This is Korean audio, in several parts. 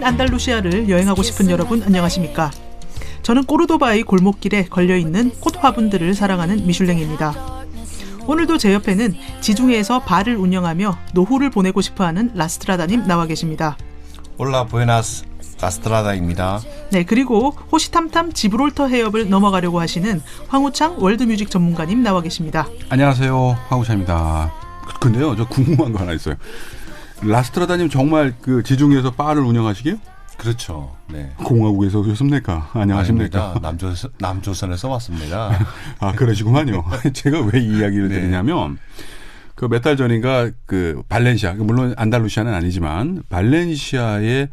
안달루시아를 여행하고 싶은 여러분 안녕하십니까? 저는 꼬르도바의 골목길에 걸려있는 꽃 화분들을 사랑하는 미슐랭입니다. 오늘도 제 옆에는 지중해에서 바를 운영하며 노후를 보내고 싶어하는 라스트라다님 나와 계십니다. 올라 부에나스 라스트라다입니다. 네, 그리고 호시탐탐 지브롤터 해협을 넘어가려고 하시는 황우창 월드뮤직 전문가님 나와 계십니다. 안녕하세요, 황우창입니다. 근데요, 저 궁금한 거 하나 있어요. 라스트라다님 정말 그 지중해에서 바를 운영하시게요? 그렇죠. 네. 공화국에서 오셨습니까? 안녕하십니까? 아닙니다. 남조선에서 왔습니다. 아, 그러시구만요. 제가 왜 이 이야기를 드리냐면 그 몇 달 전인가 그 발렌시아, 물론 안달루시아는 아니지만 발렌시아에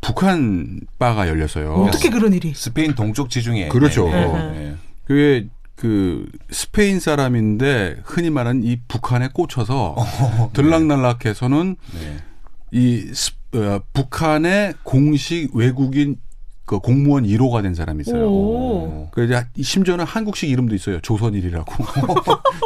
북한 바가 열렸어요. 어떻게 그런 일이? 스페인 동쪽 지중해. 그렇죠. 네. 그게 그 스페인 사람인데 흔히 말하는 이 북한에 꽂혀서 들락날락해서는 이 북한의 공식 외국인 그 공무원 1호가 된 사람이 있어요. 그래서 심지어는 한국식 이름도 있어요. 조선일이라고.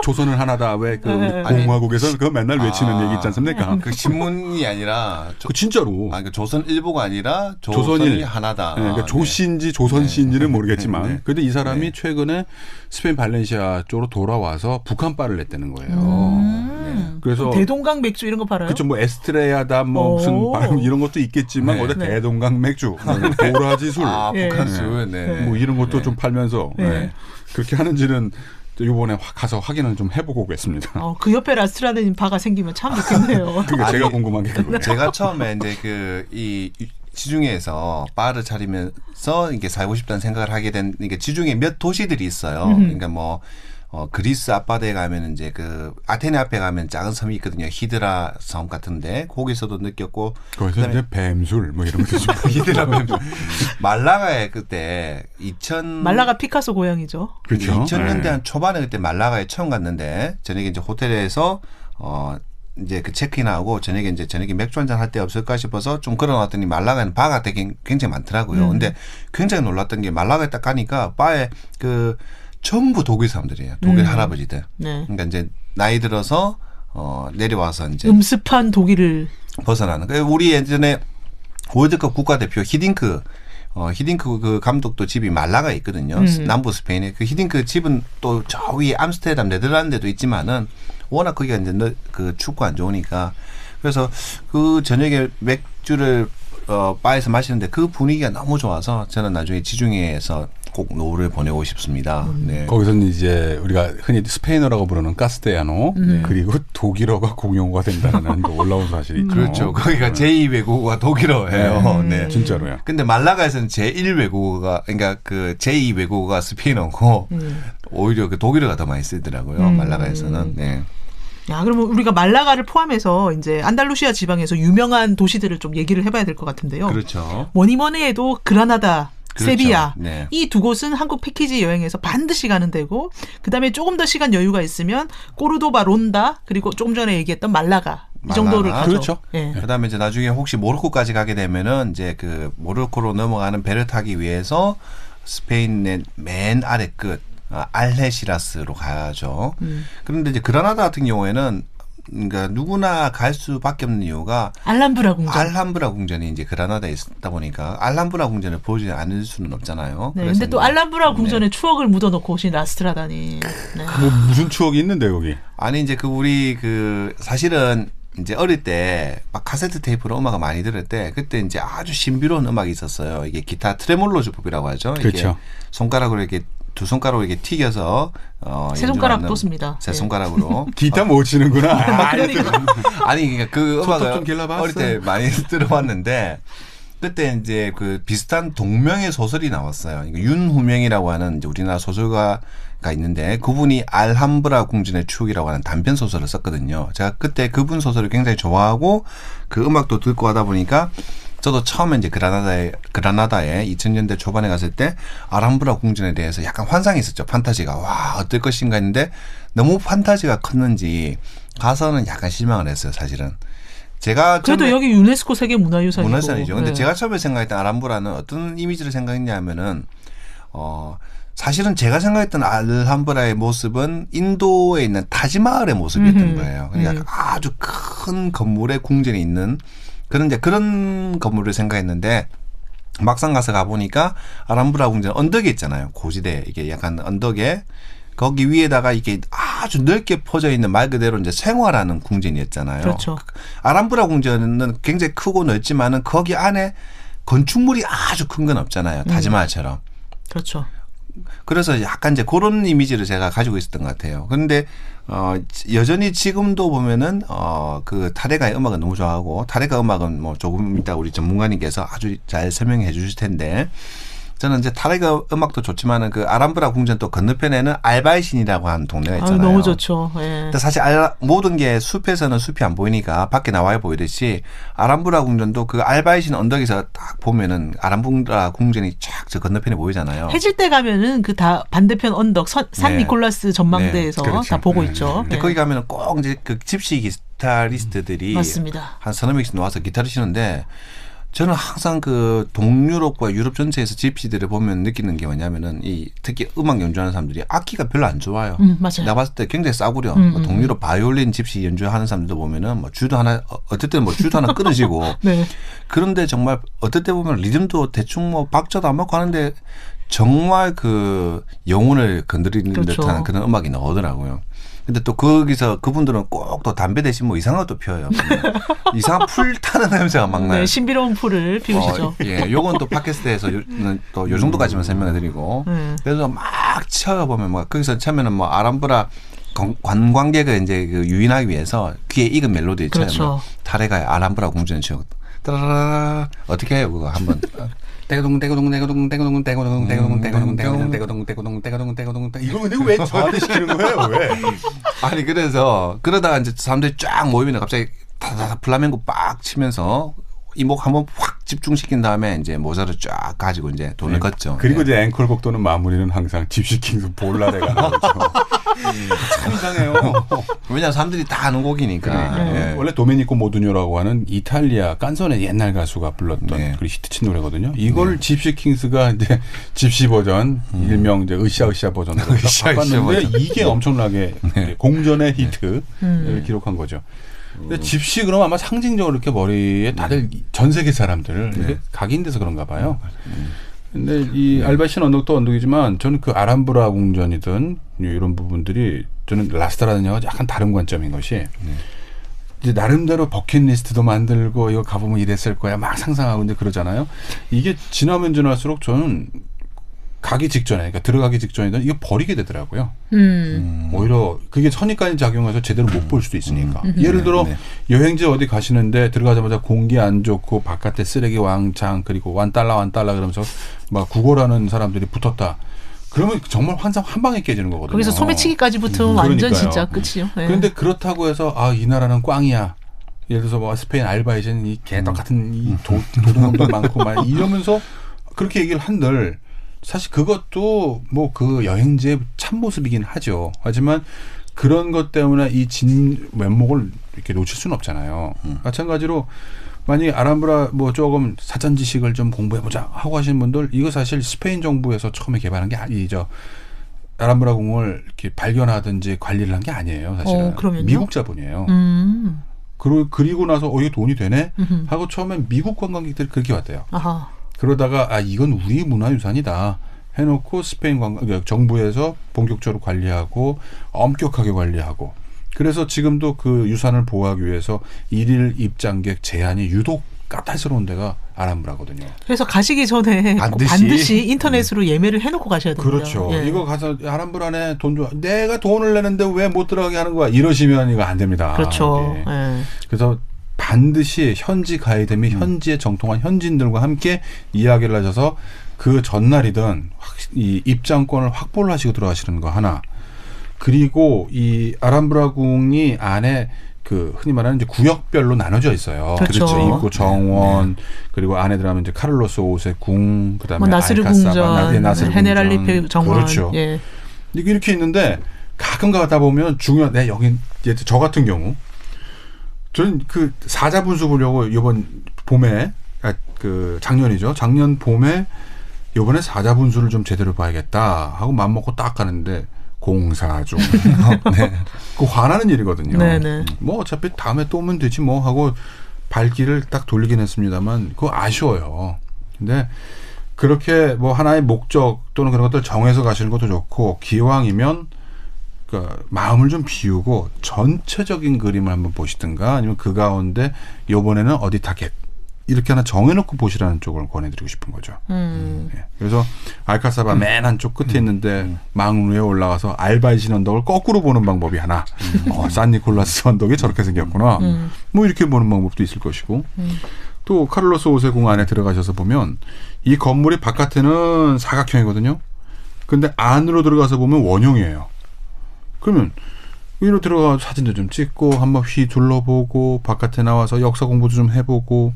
조선은 하나다. 왜 그 공화국에서 그거 맨날 외치는 얘기 있지 않습니까? 그 신문이 아니라 그 진짜로. 그러니까 조선일보가 아니라 조선이 하나다. 네, 그러니까 조씨인지 조선씨인지는 모르겠지만 그런데 이 사람이 네. 최근에 스페인 발렌시아 쪽으로 돌아와서 북한 바를 냈다는 거예요. 그래서 대동강 맥주 이런 거 팔아요? 그렇죠. 뭐 에스트레아다 뭐 무슨 발음 이런 것도 있겠지만 어디 대동강 맥주, 도라지 술, 북한 술, 뭐 이런 것도 좀 팔면서 그렇게 하는지는 이번에 가서 확인을 좀 해보고 오겠습니다. 그 옆에 라스트라다님 바가 생기면 참 좋겠네요. 그러니까 제가 궁금한 게 그거예요. 제가 처음에 이제 이 지중해에서 바를 차리면서 이게 살고 싶다는 생각을 하게 된 이게 지중해 몇 도시들이 있어요. 그러니까 뭐 그리스 앞바다에 가면 이제 그 아테네 앞에 가면 작은 섬이 있거든요. 히드라 섬 같은데 거기서도 느꼈고 거기서 이제 뱀술 뭐 이런 것도 좀 히드라 뱀술. 말라가에 그때 말라가 피카소 고향이죠. 그렇죠. 2000년대 한 초반에 그때 말라가에 처음 갔는데 저녁에 이제 호텔에서 이제 그 체크인하고 저녁에 맥주 한잔 할 데 없을까 싶어서 좀 걸어놨더니 말라가에는 바가 되게 굉장히 많더라고요. 근데 굉장히 놀랐던 게 말라가에 딱 가니까 바에 그 전부 독일 사람들이에요. 독일 할아버지들. 그러니까 이제 나이 들어서 내려와서 이제 음습한 독일을 벗어나는. 우리 예전에 월드컵 국가대표 히딩크 그 감독도 집이 말라가에 있거든요. 남부 스페인에. 그 히딩크 집은 또 저 위 암스테르담 네덜란드에도 있지만은 워낙 거기가 이제 그 춥고 안 좋으니까 그래서 그 저녁에 맥주를 바에서 마시는데 그 분위기가 너무 좋아서 저는 나중에 지중해에서 꼭 노후를 보내고 싶습니다. 네. 거기서는 이제 우리가 흔히 스페인어라고 부르는 카스테야노 그리고 독일어가 공용어가 된다는 올라온 사실이 있죠. 그렇죠. 거기가 제2 외국어가 독일어예요. 네. 진짜로요. 근데 말라가에서는 제1 외국어가 그러니까 그 제2 외국어가 스페인어고 오히려 그 독일어가 더 많이 쓰더라고요. 말라가에서는. 네. 야, 그러면 우리가 말라가를 포함해서 이제 안달루시아 지방에서 유명한 도시들을 좀 얘기를 해봐야 될 것 같은데요. 그렇죠. 뭐니 해도 그라나다, 그렇죠. 세비야. 네. 이 두 곳은 한국 패키지 여행에서 반드시 가는 데고 그다음에 조금 더 시간 여유가 있으면 꼬르도바, 론다 그리고 조금 전에 얘기했던 말라가 이 정도를 가죠. 그렇죠. 네. 그다음에 이제 나중에 혹시 모로코까지 가게 되면은 이제 그 모로코로 넘어가는 배를 타기 위해서 스페인의 맨 아래 끝 알헤시라스로 가야죠. 그런데 이제 그라나다 같은 경우에는 그러니까 누구나 갈 수밖에 없는 이유가 알함브라 궁전. 알함브라 궁전이 이제 그라나다에 있다 보니까 알함브라 궁전을 보지 않을 수는 없잖아요. 네, 근데 또 알함브라 궁전에 추억을 묻어놓고 오신 라스트라다니. 네. 뭐 무슨 추억이 있는데 여기? 아니 이제 우리 사실은 이제 어릴 때 막 카세트 테이프로 음악을 많이 들을 때 그때 이제 아주 신비로운 음악이 있었어요. 이게 기타 트레몰로 주법이라고 하죠. 그렇죠. 이게 손가락으로 이렇게 두 손가락으로 이렇게 튀겨서 세 손가락 떴습니다. 세 손가락으로 기타 못 치는구나. 아니 그러니까 그 음악을 좀 길러봤어. 어릴 때 많이 들어봤는데 그때 이제 그 비슷한 동명의 소설이 나왔어요. 윤후명이라고 하는 이제 우리나라 소설가가 있는데 그분이 알함브라 궁전의 추억이라고 하는 단편 소설을 썼거든요. 제가 그때 그분 소설을 굉장히 좋아하고 그 음악도 듣고 하다 보니까 저도 처음에 이제 그라나다에 2000년대 초반에 갔을 때 알함브라 궁전에 대해서 약간 환상이 있었죠. 판타지가 와 어떨 것인가 했는데 너무 판타지가 컸는지 가서는 약간 실망을 했어요. 사실은. 제가 그래도 여기 유네스코 세계 문화유산이고. 문화유산이죠. 근데 제가 처음에 생각했던 알함브라는 어떤 이미지를 생각했냐면은 사실은 제가 생각했던 알함브라의 모습은 인도에 있는 타지마할의 모습이었던 거예요. 그러니까 아주 큰 건물의 궁전에 있는 그런 건물을 생각했는데 막상 가서 가보니까 아람브라 궁전 언덕에 있잖아요. 고지대 이게 약간 언덕에 거기 위에다가 이게 아주 넓게 퍼져 있는 말 그대로 이제 생활하는 궁전이었잖아요. 그렇죠. 아람브라 궁전은 굉장히 크고 넓지만은 거기 안에 건축물이 아주 큰 건 없잖아요. 타지마할처럼. 그렇죠. 그래서 약간 이제 그런 이미지를 제가 가지고 있었던 것 같아요. 그런데 여전히 지금도 보면은 그 타레가의 음악은 너무 좋아하고 타레가 음악은 뭐 조금 이따 우리 전문가님께서 아주 잘 설명해 주실 텐데 저는 이제 타레가 음악도 좋지만은 그 아람브라 궁전 또 건너편에는 알바이신이라고 하는 동네가 있잖아요. 너무 좋죠. 예. 근데 사실 모든 게 숲에서는 숲이 안 보이니까 밖에 나와야 보이듯이 아람브라 궁전도 그 알바이신 언덕에서 딱 보면은 아람브라 궁전이 쫙 저 건너편에 보이잖아요. 해질 때 가면은 그 다 반대편 언덕 산 네. 니콜라스 전망대에서 네, 그렇죠. 다 보고 있죠. 근데 예. 거기 가면은 꼭 이제 그 집시 기타리스트들이 맞습니다. 한 서너 명씩 나와서 기타를 치는데 저는 항상 그 동유럽과 유럽 전체에서 집시들을 보면 느끼는 게 뭐냐면은 이 특히 음악 연주하는 사람들이 악기가 별로 안 좋아요. 맞아요. 내가 봤을 때 굉장히 싸구려. 뭐 동유럽 바이올린 집시 연주하는 사람들도 보면은 뭐 줄도 하나 어떨 때는 뭐 줄도 하나 끊어지고 네. 그런데 정말 어떨 때 보면 리듬도 대충 뭐 박자도 안 맞고 하는데 정말 그 영혼을 건드리는 그렇죠. 듯한 그런 음악이 나오더라고요. 근데 또 거기서 그분들은 꼭 또 담배 대신 뭐 이상한 것도 피워요. 이상한 풀 타는 냄새가 막 나요. 네, 신비로운 풀을 피우시죠. 예, 요건 또 팟캐스트에서 또 요 정도까지만 설명해드리고 그래서 막 쳐보면 뭐 거기서 처음에는 뭐 아람브라 관광객을 이제 그 유인하기 위해서 귀에 익은 멜로디 쳐요. 그렇죠. 뭐 타레가의 아람브라 궁전 치고 따라라라 어떻게 해요 그거 한번. 떼고동 떼고동 떼고동 떼고동 떼고동 떼고동 떼고동 떼고동 떼고동 떼고동 떼고동 떼고동 이거 근데 왜 저한테 시키는 거예요? 왜? 아니 그래서 그러다가 이제 사람들이 쫙 모이면 갑자기 다다다 플라멩코 빡 치면서 이목 한번 확 집중시킨 다음에 이제 모자를 쫙 가지고 이제 돈을 걷죠. 그리고 네. 이제 앵콜곡 또는 마무리는 항상 집시킹스 볼라레가 나오죠. 참 이상해요. 왜냐하면 사람들이 다 아는 곡이니까. 예. 원래 도메니코 모두뇨라고 하는 이탈리아 깐손의 옛날 가수가 불렀던 네. 그 히트친 노래거든요. 이걸 집시킹스가 이제 집시 버전, 일명 이제 으쌰으쌰 버전으로 바꿨는데 이게 엄청나게 공전의 히트를 기록한 거죠. 근데 집시 그럼 아마 상징적으로 이렇게 머리에 다들 전 세계 사람들 이렇게 각인돼서 그런가 봐요. 근데 이 알바신 언덕도 언덕이지만 저는 그 아람브라 궁전이든 이런 부분들이 저는 라스타라는 영화가 약간 다른 관점인 것이 이제 나름대로 버킷리스트도 만들고 이거 가보면 이랬을 거야 막 상상하고 이제 그러잖아요. 이게 지나면 지날수록 저는 가기 직전에, 그러니까 들어가기 직전이든 이거 버리게 되더라고요. 오히려 그게 선입관이 작용해서 제대로 못 볼 수도 있으니까. 예를 들어 여행지 어디 가시는데 들어가자마자 공기 안 좋고 바깥에 쓰레기 왕창 그리고 $1 그러면서 막 구걸하는 사람들이 붙었다. 그러면 정말 환상 한 방에 깨지는 거거든요. 거기서 소매치기까지 붙으면 완전 그러니까요. 진짜 끝이요. 네. 그런데 그렇다고 해서 아, 이 나라는 꽝이야. 예를 들어서 뭐 스페인 알바이신 이 개떡 같은 이 도둑놈도 많고 막 이러면서 그렇게 얘기를 한들 사실 그것도 뭐 그 여행지의 참모습이긴 하죠. 하지만 그런 것 때문에 이 진 면목을 이렇게 놓칠 수는 없잖아요. 마찬가지로 만약에 아람브라 뭐 조금 사전 지식을 좀 공부해보자 하고 하시는 분들 이거 사실 스페인 정부에서 처음에 개발한 게 아니죠. 아람브라 궁을 이렇게 발견하든지 관리를 한 게 아니에요. 사실은. 그러면요? 미국 자본이에요. 그리고 나서 이게 돈이 되네 하고 처음엔 미국 관광객들이 그렇게 왔대요. 아하. 그러다가 아 이건 우리 문화유산이다 해놓고 스페인 정부에서 본격적으로 관리하고 엄격하게 관리하고 그래서 지금도 그 유산을 보호하기 위해서 일일 입장객 제한이 유독 까탈스러운 데가 아람브라거든요. 그래서 가시기 전에 반드시 인터넷으로 예매를 해놓고 가셔야 됩니다. 그렇죠. 예. 이거 가서 아람브라네 돈 줘. 내가 돈을 내는데 왜 못 들어가게 하는 거야. 이러시면 이거 안 됩니다. 그렇죠. 예. 예. 그래서 반드시 현지 가이드 및 현지에 정통한 현지인들과 함께 이야기를 하셔서 그 전날이든 이 입장권을 확보를 하시고 들어가시는 거 하나. 그리고 이 아람브라 궁이 안에 그 흔히 말하는 이제 구역별로 나눠져 있어요. 그렇죠. 입구 정원 그리고 안에 들어가면 이제 카를로스 5세 궁 그다음에 뭐 나스르 궁전, 헤네랄리페 정원. 그렇죠. 예. 이렇게 있는데 가끔 가다 보면 중요한 내 여기 저 같은 경우 저는 그 사자분수 보려고 이번 봄에 그 작년이죠. 작년 봄에 이번에 사자분수를 좀 제대로 봐야겠다 하고 맘먹고 딱 가는데 공사 중. 네. 그 화나는 일이거든요. 네네. 뭐 어차피 다음에 또 오면 되지 뭐 하고 발길을 딱 돌리긴 했습니다만 그거 아쉬워요. 근데 그렇게 뭐 하나의 목적 또는 그런 것들 정해서 가시는 것도 좋고 기왕이면 그러니까 마음을 좀 비우고 전체적인 그림을 한번 보시든가 아니면 그 가운데 이번에는 어디 타겟 이렇게 하나 정해놓고 보시라는 쪽을 권해드리고 싶은 거죠. 예. 그래서 알카사바 맨 한쪽 끝에 있는데 망 위에 올라가서 알바이신 언덕을 거꾸로 보는 방법이 하나. 산니콜라스 언덕이 저렇게 생겼구나. 뭐 이렇게 보는 방법도 있을 것이고. 또 카를로스 5세 궁 안에 들어가셔서 보면 이 건물이 바깥에는 사각형이거든요. 근데 안으로 들어가서 보면 원형이에요. 그러면 위로 들어가서 사진도 좀 찍고 한번 휘 둘러보고 바깥에 나와서 역사 공부도 좀 해보고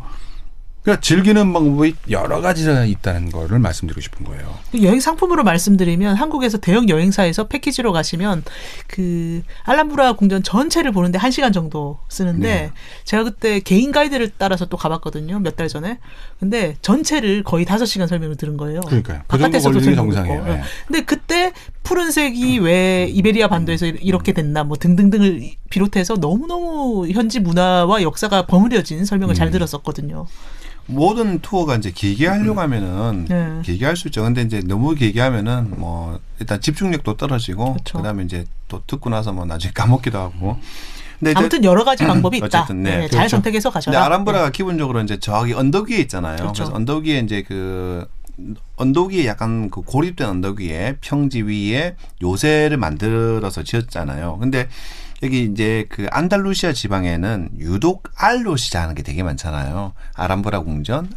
그러니까 즐기는 방법이 여러 가지가 있다는 거를 말씀드리고 싶은 거예요. 여행 상품으로 말씀드리면 한국에서 대형 여행사에서 패키지로 가시면 그 알람브라 궁전 전체를 보는데 1시간 정도 쓰는데 네. 제가 그때 개인 가이드를 따라서 또 가봤거든요. 몇 달 전에. 근데 전체를 거의 5시간 설명을 들은 거예요. 그러니까요. 그 정도 바깥에서도 걸리는 게 설명 정상이에요. 듣고. 네. 근데 그때 푸른색이 왜 이베리아 반도에서 이렇게 됐나 뭐 등등등을 비롯해서 너무너무 현지 문화와 역사가 버무려진 설명을 잘 들었었거든요. 모든 투어가 이제 길게 하려고 하면은 네. 길게 할 수 있죠. 근데 이제 너무 길게 하면은 뭐 일단 집중력도 떨어지고 그쵸. 그다음에 이제 또 듣고 나서 뭐 나중에 까먹기도 하고. 근데 이제 아무튼 여러 가지 방법이 있다. 어쨌든 네. 네, 잘 그렇죠. 선택해서 근데 가셔라. 아람브라가 기본적으로 이제 저기 언덕 위에 있잖아요. 그렇죠. 그래서 언덕 위에 이제 그 언덕 위에 약간 그 고립된 언덕 위에 평지 위에 요새를 만들어서 지었잖아요. 근데 여기 이제 그 안달루시아 지방에는 유독 알로 시작하는 게 되게 많잖아요. 아람브라 궁전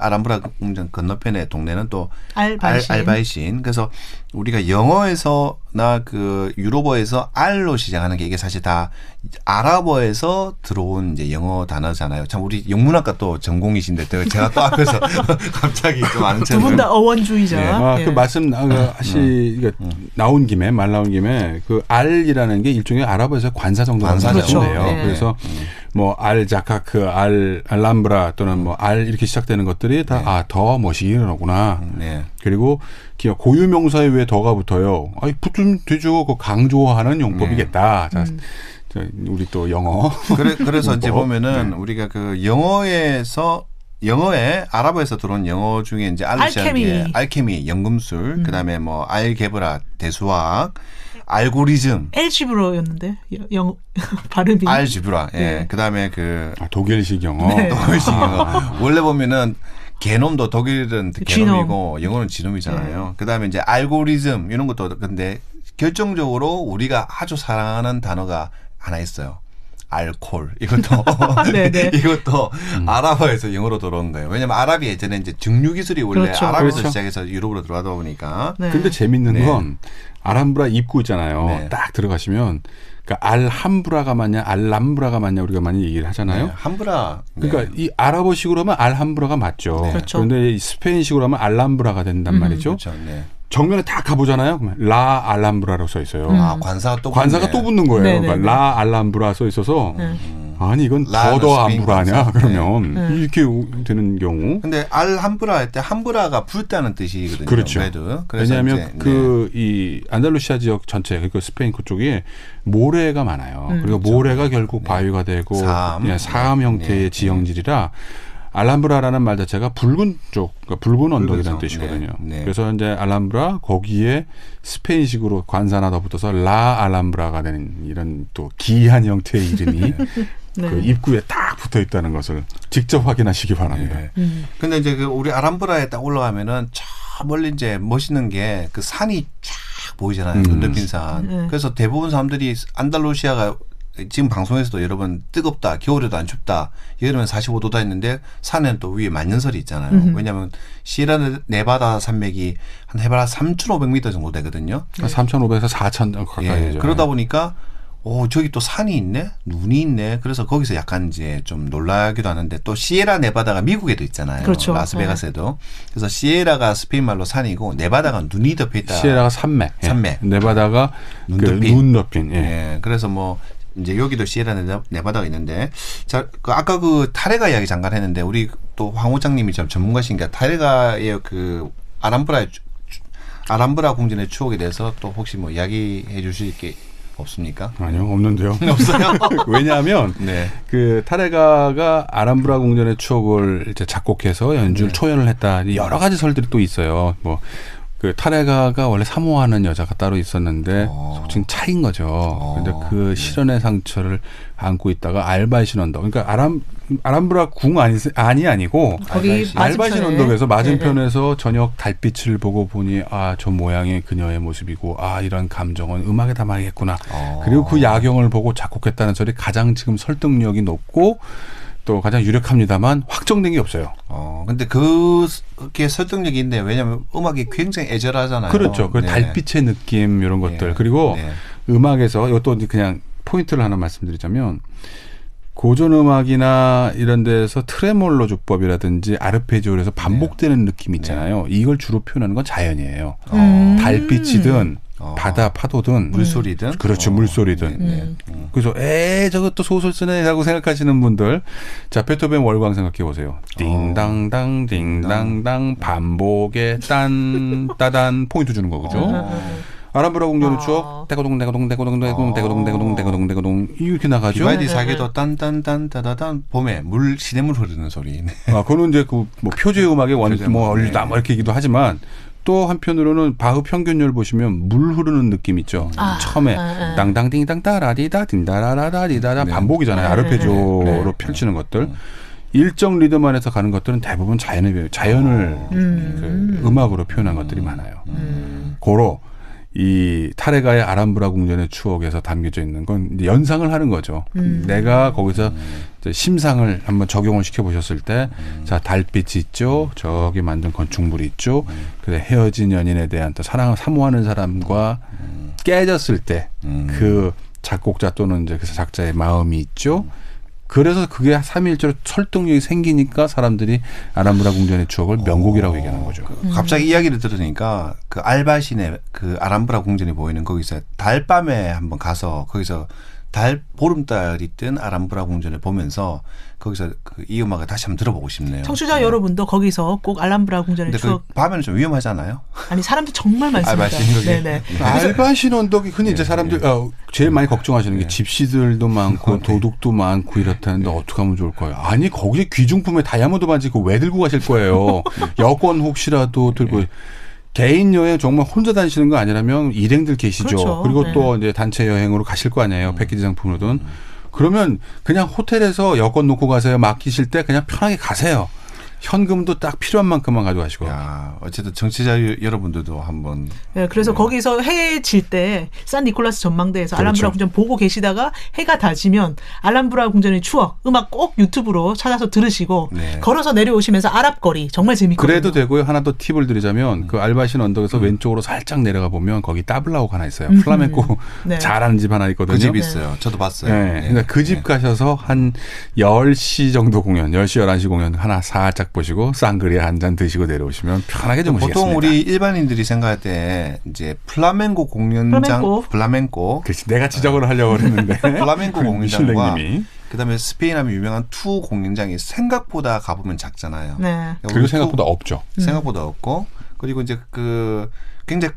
건너편의 동네는 또 알바이신. 그래서 우리가 영어에서나 그 유럽어에서 알로 시작하는 게 이게 사실 다 아랍어에서 들어온 이제 영어 단어잖아요. 참 우리 영문학과 또 전공이신데 제가 또 앞에서 갑자기 좀 아는 두 분 다 어원주의자. 네. 그 말씀 나온 김에 말 나온 김에 그 알이라는 게 일종의 아랍어에서 관사 정도라는 관사죠. 뜻인데요. 그렇죠. 네. 그래서 뭐 알자카크, 알람브라 또는 뭐 알 이렇게 시작되는 것들이 다 더 멋이구나. 네. 그리고 고유 명사에 왜 더가 붙어요? 아이 붙으면 되죠. 그 강조하는 용법이겠다. 자, 우리 또 영어. 그래서 이제 용법. 보면은 우리가 그 영어에 아랍어에서 들어온 영어 중에 이제 알케미, 연금술, 그다음에 뭐 알게브라, 대수학, 알고리즘, 엘지브로였는데 영 발음이 알지브라, 예. 네. 그다음에 그 독일식 영어. 네. 독일식 영어. 원래 보면은 게놈도 독일은 게놈이고 영어는 지놈이잖아요. 네. 그다음에 이제 알고리즘 이런 것도 근데 결정적으로 우리가 아주 사랑하는 단어가 하나 있어요. 알콜 이것도 이것도 아랍어에서 영어로 들어온 거예요. 왜냐하면 아랍이 예전에 이제 증류 기술이 원래 그렇죠. 아랍에서 그렇죠. 시작해서 유럽으로 들어가다 보니까 네. 근데 재밌는 네. 건 아람브라 입구 있잖아요. 네. 딱 들어가시면 그러니까 알함브라가 맞냐 알람브라가 맞냐 우리가 많이 얘기를 하잖아요. 네, 함브라. 네. 그러니까 이 아랍어식으로 하면 알함브라가 맞죠. 네. 그렇죠. 그런데 이 스페인식으로 하면 알람브라가 된단 말이죠. 그렇죠. 네. 정면에 딱 가보잖아요. 그러면 라 알람브라로 써 있어요. 아 관사가 또 관사가 붙네. 또 붙는 거예요. 네네네. 그러니까 라 알람브라 써 있어서 아니 이건 라는 더 스페인 암브라냐 관사. 그러면 이렇게 되는 경우. 근데 알함브라 할 때 함브라가 붉다는 뜻이거든요. 그렇죠. 그래도. 그래서 왜냐하면 이제, 그 이 안달루시아 지역 전체 그러니까 스페인 그쪽에 모래가 많아요. 그리고 모래가 결국 바위가 되고 사암 형태의 지형질이라 알람브라라는 말 자체가 붉은 쪽, 그러니까 붉은 언덕이라는 뜻이거든요. 네. 그래서 이제 알람브라 거기에 스페인식으로 관사나 더 붙어서 라 알람브라가 되는 이런 또 기이한 형태의 이름이 그 입구에 딱 붙어 있다는 것을 직접 확인하시기 바랍니다. 네. 근데 이제 그 우리 아람브라에 딱 올라가면은 저 멀리 이제 멋있는 게 그 산이 쫙 보이잖아요. 눈 덮인 산. 그래서 대부분 사람들이 안달루시아가 지금 방송에서도 여러 번 뜨겁다, 겨울에도 안 춥다, 여름엔 45도다 했는데 산에는 또 위에 만년설이 있잖아요. 왜냐하면 시에라 네바다 산맥이 한 해발 3,500m 정도 되거든요. 3,500에서 4,000 가까이 되죠. 그러다 보니까 저기 또 산이 있네, 눈이 있네. 그래서 거기서 약간 이제 좀 놀라기도 하는데 또 시에라 네바다가 미국에도 있잖아요. 그렇죠. 라스베가스에도. 그래서 시에라가 스페인 말로 산이고 네바다가 눈이 덮여 있다. 시에라가 산맥, 산맥. 네바다가 눈 덮인. 예. 그래서 뭐 이제 여기도 시에라 네바다가 있는데, 자, 아까 그 타레가 이야기 잠깐 했는데 우리 또 황 호장님이 좀 전문가신가 타레가의 그 아람브라 궁전의 추억에 대해서 또 혹시 뭐 이야기해 주실 게 없습니까? 아니요, 없는데요. 없어요. 왜냐하면 네. 그 타레가가 아람브라 궁전의 추억을 이제 작곡해서 연주를 초연을 했다. 여러 가지 설들이 또 있어요. 뭐 그 타레가가 원래 사모하는 여자가 따로 있었는데 속칭 차인 거죠. 근데 그 실연의 상처를 안고 있다가 알바이신 언덕. 그러니까 아람브라 궁 아니고 거기 알바이신 언덕에서 맞은편에서 저녁 달빛을 보고 보니 아, 저 모양이 그녀의 모습이고 아, 이런 감정은 음악에 담아야겠구나. 그리고 그 야경을 보고 작곡했다는 설이 가장 지금 설득력이 높고 또 가장 유력합니다만 확정된 게 없어요. 근데 그게 설득력이 있는데 왜냐하면 음악이 굉장히 애절하잖아요. 그렇죠. 그 네. 달빛의 느낌 이런 것들. 네. 그리고 네. 음악에서 이것도 그냥 포인트를 하나 말씀드리자면 고전 음악이나 이런 데서 트레몰로 주법이라든지 아르페지오에서 반복되는 느낌 있잖아요. 이걸 주로 표현하는 건 자연이에요. 달빛이든 바다 파도든 물소리든 그렇죠. 물소리든. 그래서 저것도 소설 쓰네라고 생각하시는 분들 자 베토벤 월광 생각해 보세요. 띵당당 띵당당 반복의 딴 따단 포인트 주는 거죠. 아람브라 궁전의 추억 떼고동 이렇게 나가죠. 비바디 사계도 딴딴딴 따다단 봄에 시냇물 흐르는 소리. 그거는 이제 그 뭐 표제 음악의 원리다 뭐 이렇게 얘기도 하지만 또 한편으로는 바흐 평균율 보시면 물 흐르는 느낌 있죠. 처음에 땅땅띵땅 따라디다 딘다라라디다 반복이잖아요. 아르페지오로 펼치는 것들. 일정 리듬 안에서 가는 것들은 대부분 자연을 그 음악으로 표현한 것들이 많아요. 고로 이 타레가의 아람브라 궁전의 추억에서 담겨져 있는 건 이제 연상을 하는 거죠. 내가 거기서 이제 심상을 한번 적용을 시켜보셨을 때, 자 달빛이 있죠, 저기 만든 건축물이 있죠, 그래 헤어진 연인에 대한 또 사랑을 사모하는 사람과 깨졌을 때 그 작곡자 또는 이제 그 작자의 마음이 있죠. 그래서 그게 삼위일체로 설득력이 생기니까 사람들이 아람브라 궁전의 추억을 명곡이라고 얘기하는 거죠. 갑자기 이야기를 들으니까 그 알바신의 그 아람브라 궁전이 보이는 거기서 달밤에 한번 가서 거기서 보름달이 뜬 아람브라 궁전을 보면서 거기서 이 음악을 다시 한번 들어보고 싶네요. 청취자 여러분도 거기서 꼭 알람브라 궁전의 근데 추억. 그 밤에는 좀 위험하잖아요. 아니 사람들 정말 많습니다. 네네. 알바신 언덕이 흔히 이제 사람들 제일 많이 걱정하시는 게 집시들도 많고 도둑도 많고 이렇다는데 어떻게 하면 좋을까요? 아니 거기 귀중품에 다이아몬드 반지 그거 왜 들고 가실 거예요? 여권 혹시라도 들고. 개인 여행 정말 혼자 다니시는 거 아니라면 일행들 계시죠. 그렇죠. 그리고 또 이제 단체 여행으로 가실 거 아니에요. 패키지 상품으로든. 그러면 그냥 호텔에서 여권 놓고 가세요. 맡기실 때 그냥 편하게 가세요. 현금도 딱 필요한 만큼만 가져가시고. 야, 어쨌든 정치자 여러분들도 한번. 네, 그래서 거기서 해 질 때 산니콜라스 전망대에서 그렇죠. 알람브라 궁전 보고 계시다가 해가 다 지면 알람브라 궁전의 추억 음악 꼭 유튜브로 찾아서 들으시고 네. 걸어서 내려오시면서 아랍거리 정말 재밌거든요. 그래도 되고요. 하나 더 팁을 드리자면 그 알바신 언덕에서 왼쪽으로 살짝 내려가 보면 거기 따블라오가 하나 있어요. 플라멩코 네. 잘하는 집 하나 있거든요. 그 집 있어요. 저도 봤어요. 네. 그러니까 그 집 가셔서 한 10시 정도 공연, 10시, 11시 공연 하나 살짝 보시고 쌍그리에 한 잔 드시고 내려오시면 편하게 주무시겠습니다. 보통 우리 일반인들이 생각할 때 이제 플라멩코 공연장, 플라멩코. 그렇지. 내가 지적을 하려고 그랬는데. 플라멩코 공연장과 미슐랭님이. 그다음에 스페인 하면 유명한 투 공연장이 생각보다 가보면 작잖아요. 네. 그리고 생각보다 없죠. 생각보다 없고 그리고 이제 그 굉장히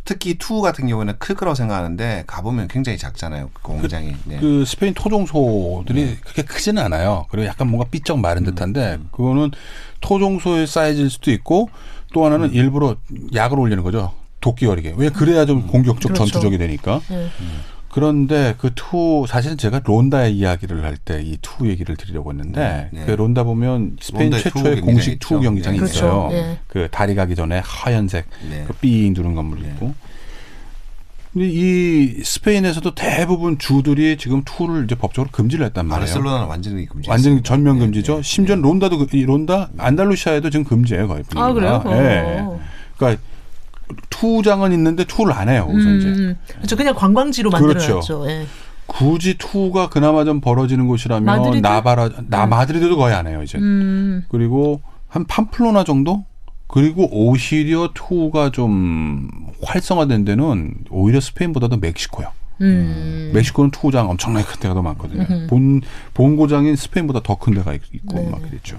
특히 투 같은 경우에는 클 거라고 생각하는데 가보면 굉장히 작잖아요. 그 공연장이. 네. 그 스페인 토종소들이 그렇게 크지는 않아요. 그리고 약간 뭔가 삐쩍 마른 듯한데 그거는 토종소의 사이즈일 수도 있고 또 하나는 일부러 약을 올리는 거죠. 도끼 어리게. 왜 그래야 좀 공격적 그렇죠. 전투적이 되니까. 그런데 그 투 사실은 제가 론다의 이야기를 할 때 이 투 얘기를 드리려고 했는데 네. 그 론다 보면 스페인 론다의 최초의 투 공식 경기장이 투 경기장이 있죠. 있어요. 그렇죠. 네. 그 다리 가기 전에 하얀색 네. 그 삥 누른 건물이 있고. 근데 이 스페인에서도 대부분 주들이 지금 투를 이제 법적으로 금지를 했단 말이에요. 바르셀로나는 완전히 금지. 완전히 전면 금지죠. 네. 심지어 론다도 론다 안달루시아에도 지금 금지예요 거의. 분위기가. 아 그래요? 네. 그러니까 투장은 있는데 투를 안 해요. 우선 이제. 그렇죠. 그냥 관광지로 만들어놨죠. 그렇죠. 예. 굳이 투가 그나마 좀 벌어지는 곳이라면 마드리드? 마드리드도 거의 안 해요 이제. 그리고 한 팜플로나 정도. 그리고 오히려 투가 좀 활성화된 데는 오히려 스페인보다도 멕시코요. 멕시코는 투구장 엄청나게 큰 데가 더 많거든요. 본고장인 스페인보다 더 큰 데가 있고 막 그랬죠.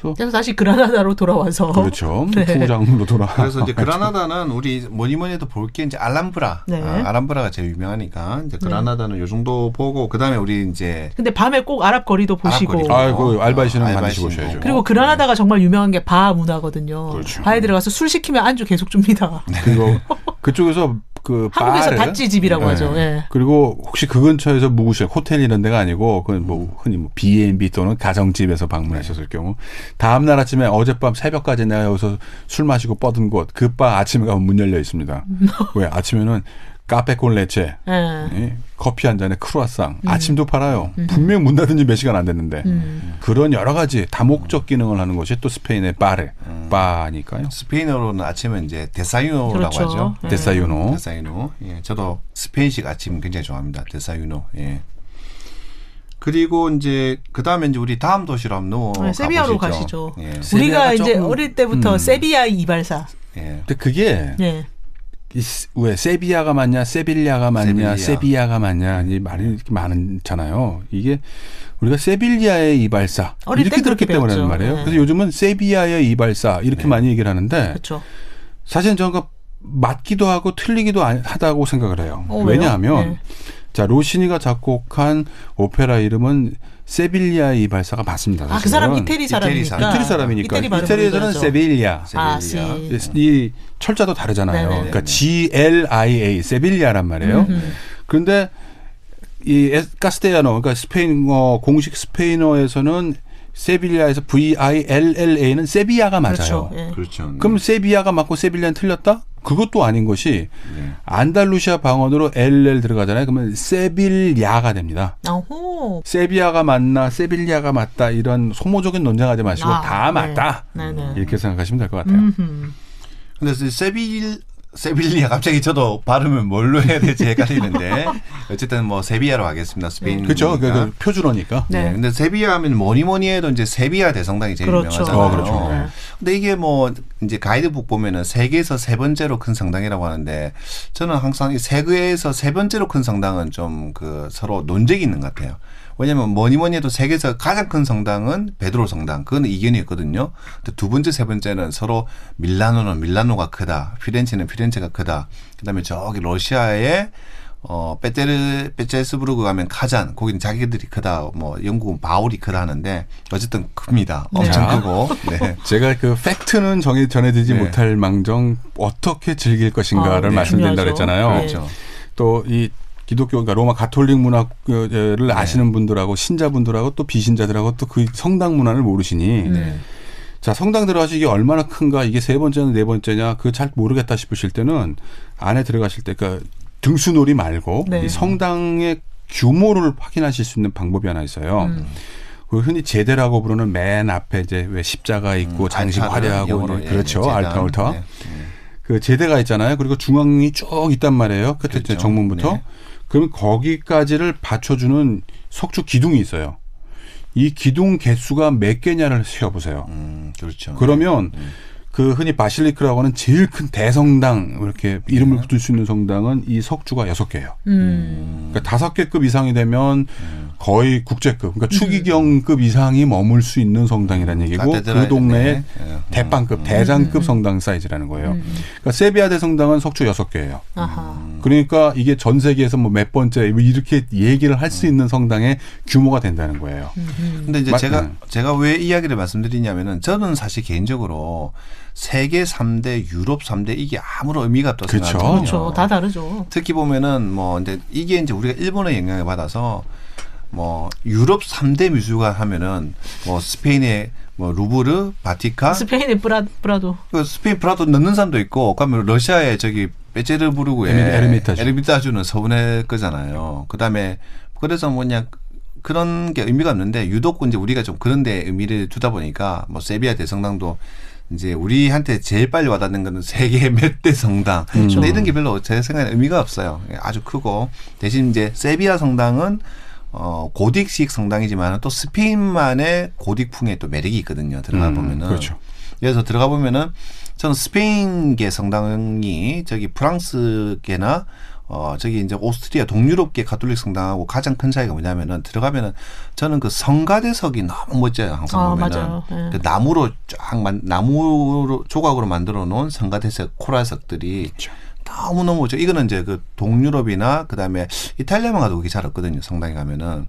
그래서 다시 그라나다로 돌아와서 그렇죠. 네. 투장으로 돌아. 그래서 이제 그라나다는 우리 뭐니 해도 볼 게 이제 알람브라. 네. 알람브라가 제일 유명하니까 이제 그라나다는 요 정도 보고 그다음에 우리 이제 근데 밤에 꼭 아랍 거리도 보시고. 거리도. 아이고 알바이시는 알바이시는 반드시 보셔야죠. 보고. 그리고 그라나다가 정말 유명한 게 바 문화거든요. 그렇죠. 바에 들어가서 술 시키면 안주 계속 줍니다. 그리고 그쪽에서 그 한국에서 바를 다찌집이라고 하죠. 예. 그리고 혹시 그 근처에서 묵으실 호텔 이런 데가 아니고 그건 뭐 흔히 뭐 B&B 또는 가정집에서 방문하셨을 경우 다음 날 아침에 어젯밤 새벽까지 내가 여기서 술 마시고 뻗은 곳 그 바 아침에 가면 문 열려 있습니다. 왜 아침에는 카페 콘 레체, 예. 커피 한 잔에 크루아상, 아침도 팔아요. 분명 문 닫은 지 몇 시간 안 됐는데 그런 여러 가지 다목적 기능을 하는 것이 또 스페인의 바니까요. 스페인어로는 아침은 이제 데사유노라고 그렇죠. 하죠. 네. 데사유노. 데사유노. 예, 저도 스페인식 아침 굉장히 좋아합니다. 데사유노. 예. 그리고 이제 그 다음에 이제 우리 다음 도시로 한번 넘어가 세비야로 보시죠. 가시죠. 예. 우리가 이제 조금, 어릴 때부터 세비야의 이발사. 예. 근데 그게 예. 왜 세비야가 맞냐, 세빌리아가 맞냐, 세빌리아. 세비야가 맞냐 이 말이 이렇게 많잖아요. 이게 우리가 세빌리아의 이발사 어릴 이렇게 땐 들었기 그렇게 때문에 배웠죠. 하는 말이에요. 네. 그래서 요즘은 세비야의 이발사 이렇게 많이 얘기를 하는데 그렇죠. 사실은 저는 맞기도 하고 틀리기도 하다고 생각을 해요. 왜요? 왜냐하면 네. 자 로시니가 작곡한 오페라 이름은 세빌리아의 이발사가 맞습니다. 아, 그 사람 사실은. 이태리 사람이니까. 이태리 사람이니까 이태리 발음으로 이태리에서는 얘기하죠. 세빌리아. 아, 세빌리아. 씨. 이 철자도 다르잖아요. 네네네. 그러니까 GLIA 세빌리아란 말이에요. 그런데 이 카스텔라노 그러니까 스페인어 공식 스페인어에서는 세빌리아에서 VILLA는 세비야가 맞아요. 그렇죠. 예. 그렇죠. 그럼 세비야가 맞고 세빌리아는 틀렸다? 그것도 아닌 것이 네. 안달루시아 방언으로 LL 들어가잖아요. 그러면 세빌야가 됩니다. 아호. 세비야가 맞나 세빌리아가 맞다 이런 소모적인 논쟁하지 마시고 아, 다 네. 맞다. 네네. 이렇게 생각하시면 될 것 같아요. 근데 세빌리아 갑자기 저도 발음을 뭘로 해야 될지 헷갈리는데 어쨌든 뭐 세비야로 하겠습니다. 스페인. 그렇죠. 그 표준어니까. 네. 네. 근데 세비야 하면 뭐니 해도 이제 세비야 대성당이 제일 그렇죠. 유명하잖아요. 그렇죠. 네. 근데 이게 뭐 이제 가이드북 보면은 세계에서 세 번째로 큰 성당이라고 하는데 저는 항상 이 세계에서 세 번째로 큰 성당은 좀 그 서로 논쟁이 있는 것 같아요. 왜냐하면 뭐니 해도 세계에서 가장 큰 성당은 베드로 성당. 그건 이견이 있거든요. 근데 두 번째, 세 번째는 서로 밀라노는 밀라노가 크다. 피렌체는 피렌체가 크다. 그다음에 저기 러시아의 페테르스부르크 가면 카잔. 거기는 자기들이 크다. 뭐 영국은 바울이 크다 하는데 어쨌든 큽니다. 엄청 네. 크고. 네. 제가 그 팩트는 전해드리지 네. 못할 망정 어떻게 즐길 것인가를 네. 말씀드린다 중요하죠. 그랬잖아요. 그렇죠. 또 이 기독교, 그러니까 로마 가톨릭 문화를 아시는 분들하고 신자분들하고 또 비신자들하고 또 그 성당 문화를 모르시니 자 성당 들어가시 이게 얼마나 큰가 이게 세 번째냐 네 번째냐 그거 잘 모르겠다 싶으실 때는 안에 들어가실 때 그러니까 등수놀이 말고 네. 이 성당의 규모를 확인하실 수 있는 방법이 하나 있어요. 그 흔히 제대라고 부르는 맨 앞에 이제 왜 십자가 있고 장식 알타르, 화려하고 영어로, 그렇죠. 제단. 알타. 네. 그 제대가 있잖아요. 그리고 중앙이 쭉 있단 말이에요. 끝에 그렇죠. 정문부터. 네. 그러면 거기까지를 받쳐주는 석주 기둥이 있어요. 이 기둥 개수가 몇 개냐를 세어보세요. 그렇죠. 그러면 그 흔히 바실리크라고 하는 제일 큰 대성당 이렇게 이름을 붙일 수 있는 성당은 이 석주가 6개예요. 그러니까 5개급 이상이 되면 거의 국제급, 그러니까 추기경급 이상이 머물 수 있는 성당이라는 얘기고 그 동네의 대빵급, 대장급 성당 사이즈라는 거예요. 그러니까 세비야 대성당은 석주 6개예요. 아하. 그러니까 이게 전 세계에서 뭐 몇 번째 뭐 이렇게 얘기를 할 수 있는 성당의 규모가 된다는 거예요. 근데 이제 제가 왜 이야기를 말씀드리냐면은 저는 사실 개인적으로 세계 3대, 유럽 3대 이게 아무런 의미가 없다고 그렇죠. 생각하거든요. 그렇죠. 다 다르죠. 특히 보면은 뭐 이제 이게 이제 우리가 일본의 영향을 받아서 뭐 유럽 3대 미술관 하면은 뭐 스페인의 뭐 루브르, 바티칸, 스페인의 프라도. 그 스페인 프라도 넣는 사람도 있고, 그러면 러시아의 저기 페테르부르크의 에르미타주는 서문의 거잖아요. 그다음에 그래서 뭐냐 그런 게 의미가 없는데 유독 이제 우리가 좀 그런 데 의미를 두다 보니까 뭐 세비야 대성당도 이제 우리한테 제일 빨리 와닿는 거는 세계 몇 대 성당. 근데 이런 게 별로 제 생각에 의미가 없어요. 아주 크고 대신 이제 세비야 성당은 고딕식 성당이지만 또 스페인만의 고딕풍의 또 매력이 있거든요. 들어가 보면은. 그렇죠. 그래서 들어가 보면은 저는 스페인계 성당이 저기 프랑스계나 저기 이제 오스트리아 동유럽계 가톨릭 성당하고 가장 큰 차이가 뭐냐면은 들어가면은 저는 그 성가대석이 너무 멋져요. 항상 보면은 맞아요. 네. 그 나무로 조각으로 만들어 놓은 성가대석 코랄석들이 그렇죠. 너무너무 멋져. 이거는 이제 그 동유럽이나 그다음에 이탈리아만 가도 그게 잘 없거든요. 성당에 가면은.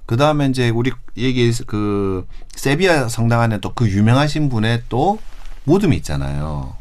그다음에 이제 우리 얘기 그 세비야 성당 안에 또 그 유명하신 분의 또 무덤이 있잖아요.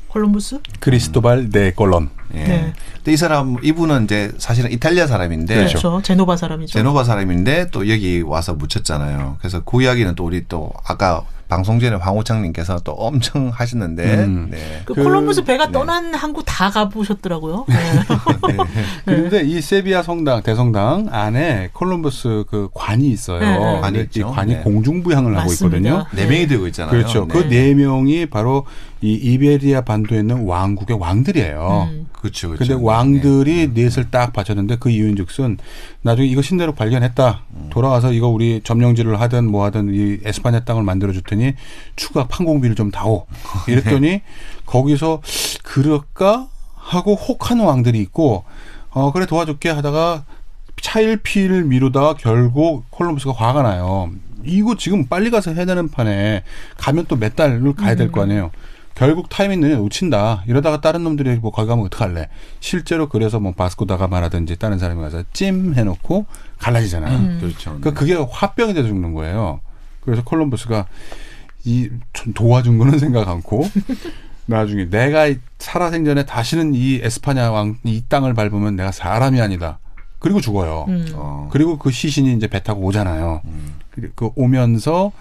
콜럼부스? 크리스토발 데 콜론. 예. 네. 근데 이분은 이제 사실은 이탈리아 사람인데 그렇죠. 제노바 사람이죠. 제노바 사람인데 또 여기 와서 묻혔잖아요. 그래서 그 이야기는 또 우리 또 아까 방송 전에 황호창님께서 또 엄청 하시는데 네. 그 콜럼부스 배가 떠난 한국 다 가보셨더라고요. 네. 그런데 이 세비야 성당 대성당 안에 콜럼버스 그 관이 있어요. 네. 관이 근데 이 있죠. 관이 네. 공중부양을 하고 맞습니다. 있거든요. 네 명이 되고 있잖아요. 그렇죠. 네. 그 네 명이 바로 이 이베리아 반도에 있는 왕국의 왕들이에요. 그렇죠. 근데 왕들이 넷을 딱 바쳤는데 그 이유인즉슨 나중에 이거 신대륙 발견했다. 돌아와서 이거 우리 점령지를 하든 뭐 하든 이 에스파냐 땅을 만들어 줬더니 추가 판공비를 좀 다오. 이랬더니 거기서 그럴까 하고 혹하는 왕들이 있고 그래 도와줄게 하다가 차일피일 미루다가 결국 콜럼버스가 화가 나요. 이거 지금 빨리 가서 해야 되는 판에 가면 또 몇 달을 가야 될 거 아니에요. 결국 타이밍 내내 놓친다. 이러다가 다른 놈들이 뭐 거기 가면 어떡할래. 실제로 그래서 뭐 바스코다가마라든지 다른 사람이 가서 찜 해놓고 갈라지잖아요. 그렇죠. 그게 화병이 돼서 죽는 거예요. 그래서 콜럼버스가 도와준 거는 생각 않고 나중에 내가 살아생전에 다시는 이 에스파냐 왕 이 땅을 밟으면 내가 사람이 아니다. 그리고 죽어요. 그리고 그 시신이 이제 배 타고 오잖아요. 그 오면서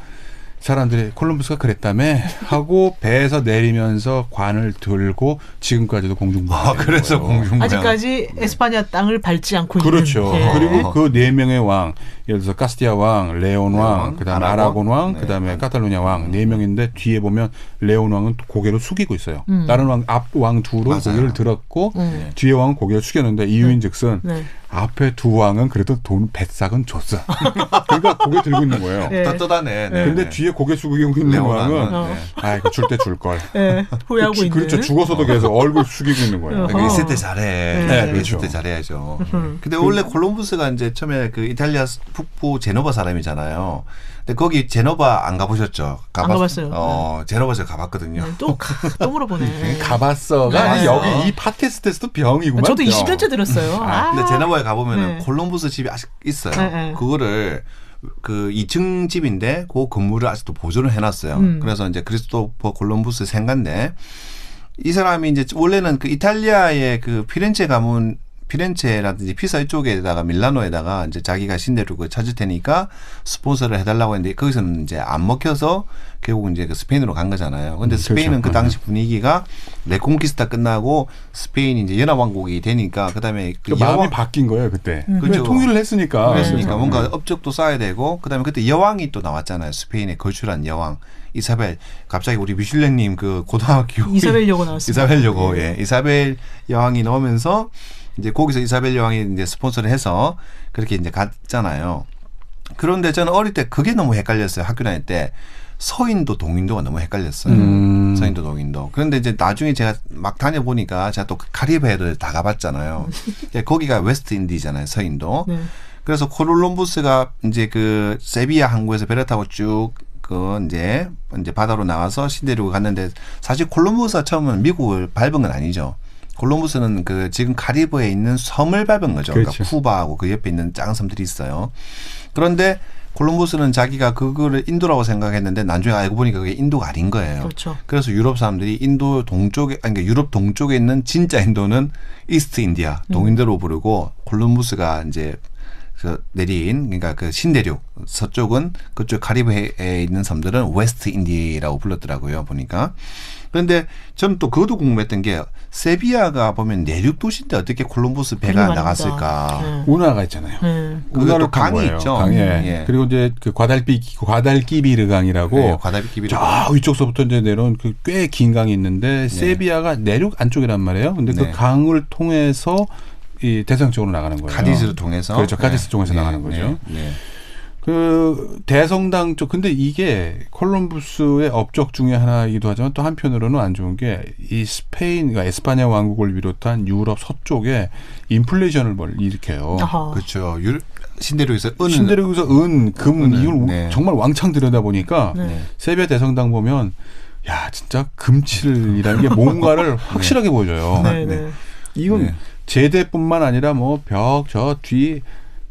사람들이 콜럼버스가 그랬다며 하고 배에서 내리면서 관을 들고 지금까지도 공중부양. 그래서 공중부양. 아직까지 에스파냐 땅을 밟지 않고 있는. 그렇죠. 예. 그리고 그 네 명의 왕, 예를 들어서 카스티아 왕, 레온 왕, 그다음에 아라곤 왕, 그다음에 카탈루냐 왕 네 명인데 뒤에 보면 레온 왕은 고개를 숙이고 있어요. 다른 왕 앞 왕 둘은 맞아요. 고개를 들었고 뒤에 왕은 고개를 숙였는데 이유인즉슨 네. 앞에 두 왕은 그래도 돈 배싹은 줬어. 그러니까 고개 들고 있는 거예요. 네. 떳떳하네. 네. 근데 뒤에 고개 숙이고 있는 레온 왕은 왕은, 아 이거 줄 때 줄 걸. 예, 후회하고 있는. 그렇죠. 죽어서도 계속 얼굴 숙이고 있는 거예요. 그러니까 있을 때 잘해. 네, 있을 그렇죠. 때 잘해야죠. 근데 원래 콜럼부스가 이제 처음에 그 이탈리아 북부 제노바 사람이잖아요. 근데 거기 제노바 안 가보셨죠? 안 가봤어요. 제노바 제가 가봤거든요. 또 물어보네. 가봤어가 아니 네. 여기 이 팟캐스트에서도 병이구만. 저도 병. 20년째 들었어요. 근데 제노바에 가보면은 네. 콜럼부스 집이 아직 있어요. 네. 그거를 그 2층 집인데 그 건물을 아직도 보존을 해놨어요. 그래서 이제 크리스토퍼 콜럼부스 생가인데 이 사람이 이제 원래는 그 이탈리아의 그 피렌체라든지 피사 이쪽에다가 밀라노에다가 이제 자기가 신대륙을 찾을 테니까 스폰서를 해달라고 했는데 거기서는 이제 안 먹혀서 결국 이제 그 스페인으로 간 거잖아요. 근데 스페인은 그렇죠. 그 당시 분위기가 레콩키스타 끝나고 스페인이 이제 연합왕국이 되니까 그다음에 그 마음이 바뀐 거예요 그때. 그렇죠. 통일을 했으니까. 그랬으니까 뭔가 업적도 쌓아야 되고 그다음에 그때 여왕이 또 나왔잖아요. 스페인의 걸출한 여왕 이사벨. 갑자기 우리 미슐랭님 그 고등학교 이사벨 여고 나왔습니다. 이사벨 여고 예. 이사벨 여왕이 나오면서 이제 거기서 이사벨 여왕이 이제 스폰서를 해서 그렇게 이제 갔잖아요. 그런데 저는 어릴 때 그게 너무 헷갈렸어요. 학교 다닐 때 서인도 동인도가 너무 헷갈렸어요. 서인도 동인도. 그런데 이제 나중에 제가 막 다녀보니까 제가 또 카리브해를 다 가봤잖아요. 거기가 웨스트 인디잖아요. 서인도. 네. 그래서 콜럼버스가 이제 그 세비야 항구에서 배를 타고 쭉 그 이제 바다로 나와서 신대륙을 갔는데 사실 콜럼버스가 처음은 미국을 밟은 건 아니죠. 콜럼버스는 그 지금 카리브해에 있는 섬을 밟은 거죠. 그렇죠. 그러니까 쿠바하고 그 옆에 있는 작은 섬들이 있어요. 그런데 콜럼버스는 자기가 그거를 인도라고 생각했는데 나중에 알고 보니까 그게 인도가 아닌 거예요. 그렇죠. 그래서 유럽 사람들이 인도 동쪽에 아니 그러니까 유럽 동쪽에 있는 진짜 인도는 이스트 인디아 동인도로 부르고 콜럼버스가 이제 그 내린 그러니까 그 신대륙 서쪽은 그쪽 카리브해에 있는 섬들은 웨스트 인디라고 불렀더라고요. 보니까. 그런데 저는 또 그것도 궁금했던 게 세비야가 보면 내륙 도시인데 어떻게 콜럼버스 배가 나갔을까? 운하가 있잖아요. 그게 또 강이 있죠. 강에. 예. 그리고 이제 그 과달끼비르 강이라고 네, 과다비키비르 저 위쪽서부터 이제 내려온 그 꽤 긴 강이 있는데 세비야가 내륙 안쪽이란 말이에요. 근데 그 네. 강을 통해서 이 대서양 쪽으로 나가는 거예요. 카디스를 통해서 그렇죠. 카디스 쪽에서 네. 나가는 거죠. 네. 네. 그 대성당 쪽 근데 이게 콜럼부스의 업적 중에 하나이기도 하지만 또 한편으로는 안 좋은 게 이 스페인, 그러니까 에스파냐 왕국을 비롯한 유럽 서쪽에 인플레이션을 일으켜요. 아하. 그렇죠. 신대륙에서 은, 금 이걸 네. 정말 왕창 들여다 보니까 네. 세비야 대성당 보면 야 진짜 금칠이라는 게 뭔가를 확실하게 보여줘요. 네, 네. 이건 네. 제대뿐만 아니라 뭐 벽 저 뒤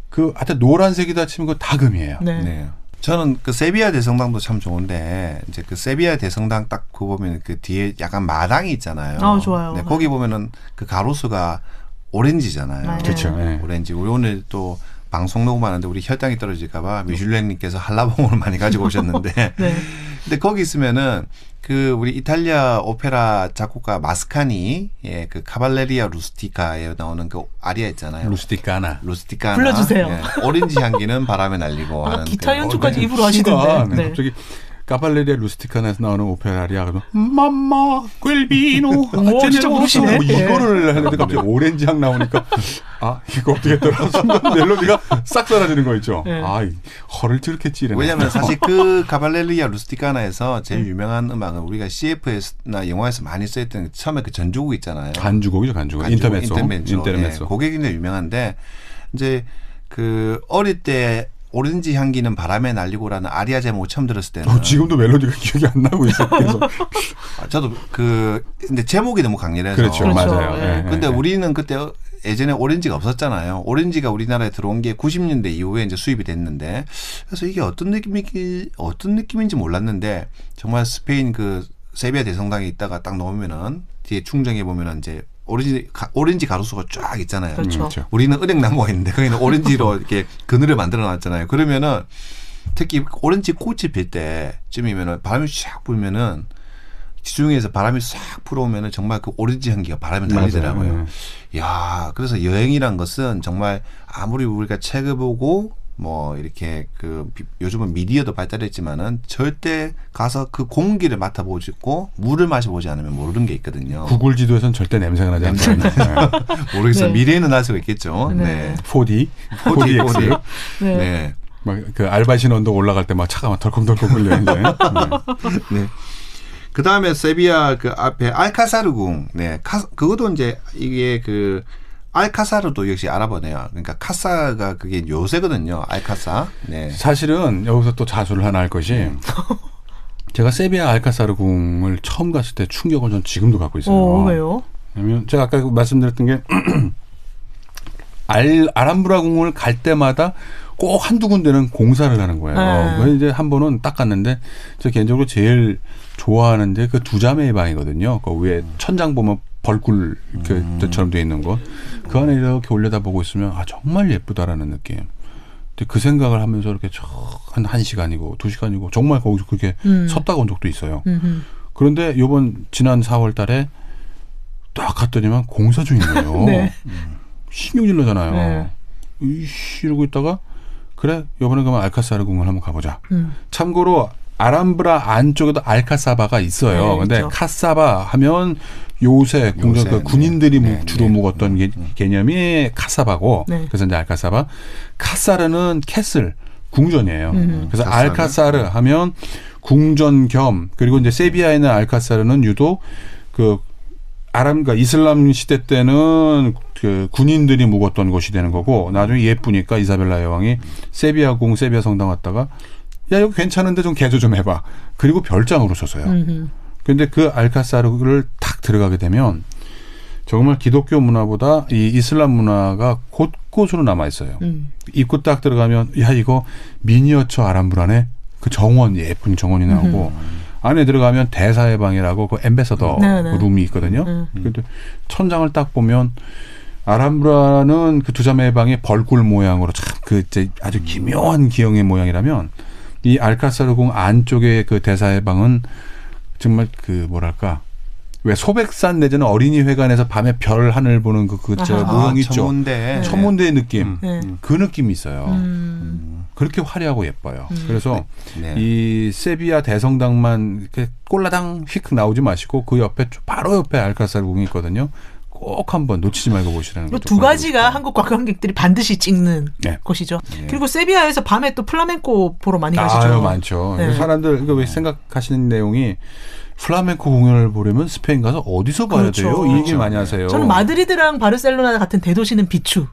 그 하여튼 노란색이다 치면 그거 다 금이에요. 네. 네. 저는 그 세비야 대성당도 참 좋은데 이제 그 세비야 대성당 딱 그 보면 그 뒤에 약간 마당이 있잖아요. 아, 좋아요. 네, 거기 보면은 그 가로수가 오렌지잖아요. 네. 그렇죠. 네. 오렌지. 우리 오늘 또 방송 녹음하는데 우리 혈당이 떨어질까봐 미슐랭님께서 한라봉을 많이 가지고 오셨는데, 네. 근데 거기 있으면은 그 우리 이탈리아 오페라 작곡가 마스카니 예, 그 카발레리아 루스티카에 나오는 그 아리아 있잖아요. 루스티카나. 루스티카나. 불러주세요. 예, 오렌지 향기는 바람에 날리고 하는 기타 그 연주까지 오렌지- 입으로 하시던데. 네. 갑자기 카발레리아 루스티카나에서 나오는 오페라리아 그러면 맘마 꿰비노 오, 진짜 모르시네. 이거를 하는데 갑자기 오렌지 향 나오니까 아 이거 어떻게 했더라 순간 멜로디가 싹 사라지는 거 있죠. 네. 아 허를 찌르게 찌르네. 왜냐하면 사실 그 카발레리아 루스티카나에서 제일 유명한 음악은 우리가 CF나 영화에서 많이 쓰였던 처음에 그 전주곡 있잖아요. 간주곡이죠 간주곡. 인터메소. 네, 그게 굉장히 유명한데 이제 그 어릴 때 오렌지 향기는 바람에 날리고라는 아리아 제목 처음 들었을 때는 지금도 멜로디가 기억이 안 나고 있어요. 그래서 저도 그 근데 제목이 너무 강렬해서 그렇죠, 그렇죠. 맞아요. 네. 근데 우리는 그때 예전에 오렌지가 없었잖아요. 오렌지가 우리나라에 들어온 게 90년대 이후에 이제 수입이 됐는데 그래서 이게 어떤 느낌인지 몰랐는데 정말 스페인 그 세비야 대성당에 있다가 딱 넣으면은 뒤에 충정해 보면은 이제 오렌지 가로수가 쫙 있잖아요. 그렇죠. 그렇죠. 우리는 은행나무가 있는데 거기는 오렌지로 이렇게 그늘을 만들어 놨잖아요. 그러면은 특히 오렌지 꽃이 필 때쯤이면은 바람이 쫙 불면은 지중해에서 바람이 싹 불어오면은 정말 그 오렌지 향기가 바람에 날리더라고요. 맞아요. 야, 그래서 여행이란 것은 정말 아무리 우리가 책을 보고 뭐 이렇게 그 요즘은 미디어도 발달했지만은 절대 가서 그 공기를 맡아보고 물을 마셔보지 않으면 모르는 게 있거든요. 구글 지도에서는 절대 냄새가 나지 않습니다. 모르겠어요. 네. 미래에는 날 수가 있겠죠. 네. 네. 4D, 4D. 4DX. 네. 네. 막 그 알바신 언덕 올라갈 때 막 차가 막 덜컹덜컹 끌려 이제. 네. 그 다음에 세비야 그 앞에 알카사르궁. 네. 그것도 이제 이게 그 알카사르도 역시 알아보네요. 그러니까 카사가 그게 요새거든요. 알카사. 네. 사실은 여기서 또 자수를 하나 할 것이 제가 세비야 알카사르 궁을 처음 갔을 때 충격을 전 지금도 갖고 있어요. 왜요? 왜냐면 제가 아까 말씀드렸던 게 아람브라 궁을 갈 때마다 꼭 한두 군데는 공사를 하는 거예요. 네. 그래서 이제 한 번은 딱 갔는데 제가 개인적으로 제일 좋아하는 게 그 두 자매의 방이거든요. 그 위에 천장 보면 벌꿀 이렇게처럼 돼 있는 거. 그 안에 이렇게 올려다보고 있으면 아 정말 예쁘다라는 느낌. 근데 그 생각을 하면서 이렇게 한 1시간이고 2시간이고 정말 거기서 그렇게 섰다가 온 적도 있어요. 그런데 요번 지난 4월 달에 딱 갔더니만 공사 중인 거예요. 네. 신경질나잖아요. 네. 이씨 이러고 있다가 그래 요번에 그러면 알카사르 궁을 한번 가보자. 음. 참고로 아람브라 안쪽에도 알카사바가 있어요. 네, 근데 있죠. 카사바 하면 요새 궁전 그 네. 군인들이 네, 주로 네. 묵었던 개념이 카사바고 네. 그래서 이제 알카사바. 카사르는 캐슬 궁전이에요. 그래서 카사르. 알카사르 하면 궁전 겸 그리고 이제 세비야에 있는 알카사르는 유독 그 그러니까 이슬람 시대 때는 그 군인들이 묵었던 곳이 되는 거고 나중에 예쁘니까 이사벨라 여왕이 세비야 성당 왔다가 야 여기 괜찮은데 좀 개조 좀 해봐. 그리고 별장으로 줬어요. 그런데 그 알카사르를 탁 들어가게 되면 정말 기독교 문화보다 이 이슬람 문화가 곳곳으로 남아 있어요. 입구 딱 들어가면 야 이거 미니어처 아람브라네. 그 정원 예쁜 정원이 나오고 안에 들어가면 대사의 방이라고 그 엠베서더 네네. 룸이 있거든요. 근데 천장을 딱 보면 아람브라는 그 두 자매의 방이 벌꿀 모양으로 참 그 아주 기묘한 기형의 모양이라면 이 알카사르 궁 안쪽에 그 대사의 방은 정말 그 뭐랄까 왜 소백산 내지는 어린이 회관에서 밤에 별 하늘 보는 저 모양 있죠. 천문대. 천문대의 느낌. 네. 그 느낌이 있어요. 그렇게 화려하고 예뻐요. 그래서 네. 이 세비야 대성당만 이렇게 꼴라당 휙 나오지 마시고 그 옆에 바로 옆에 알카사르 궁이 있거든요. 꼭 한번 놓치지 말고 보시라는 거죠. 두 가지가 한국 관광객들이 반드시 찍는 네. 곳이죠. 그리고 세비야에서 밤에 또 플라멩코 보러 많이 가시죠. 아유, 많죠. 네. 사람들 이거 왜 생각하시는 내용이 플라멩코 공연을 보려면 스페인 가서 어디서 봐야 그렇죠. 돼요? 이 얘기 그렇죠. 많이 하세요. 저는 마드리드랑 바르셀로나 같은 대도시는 비추.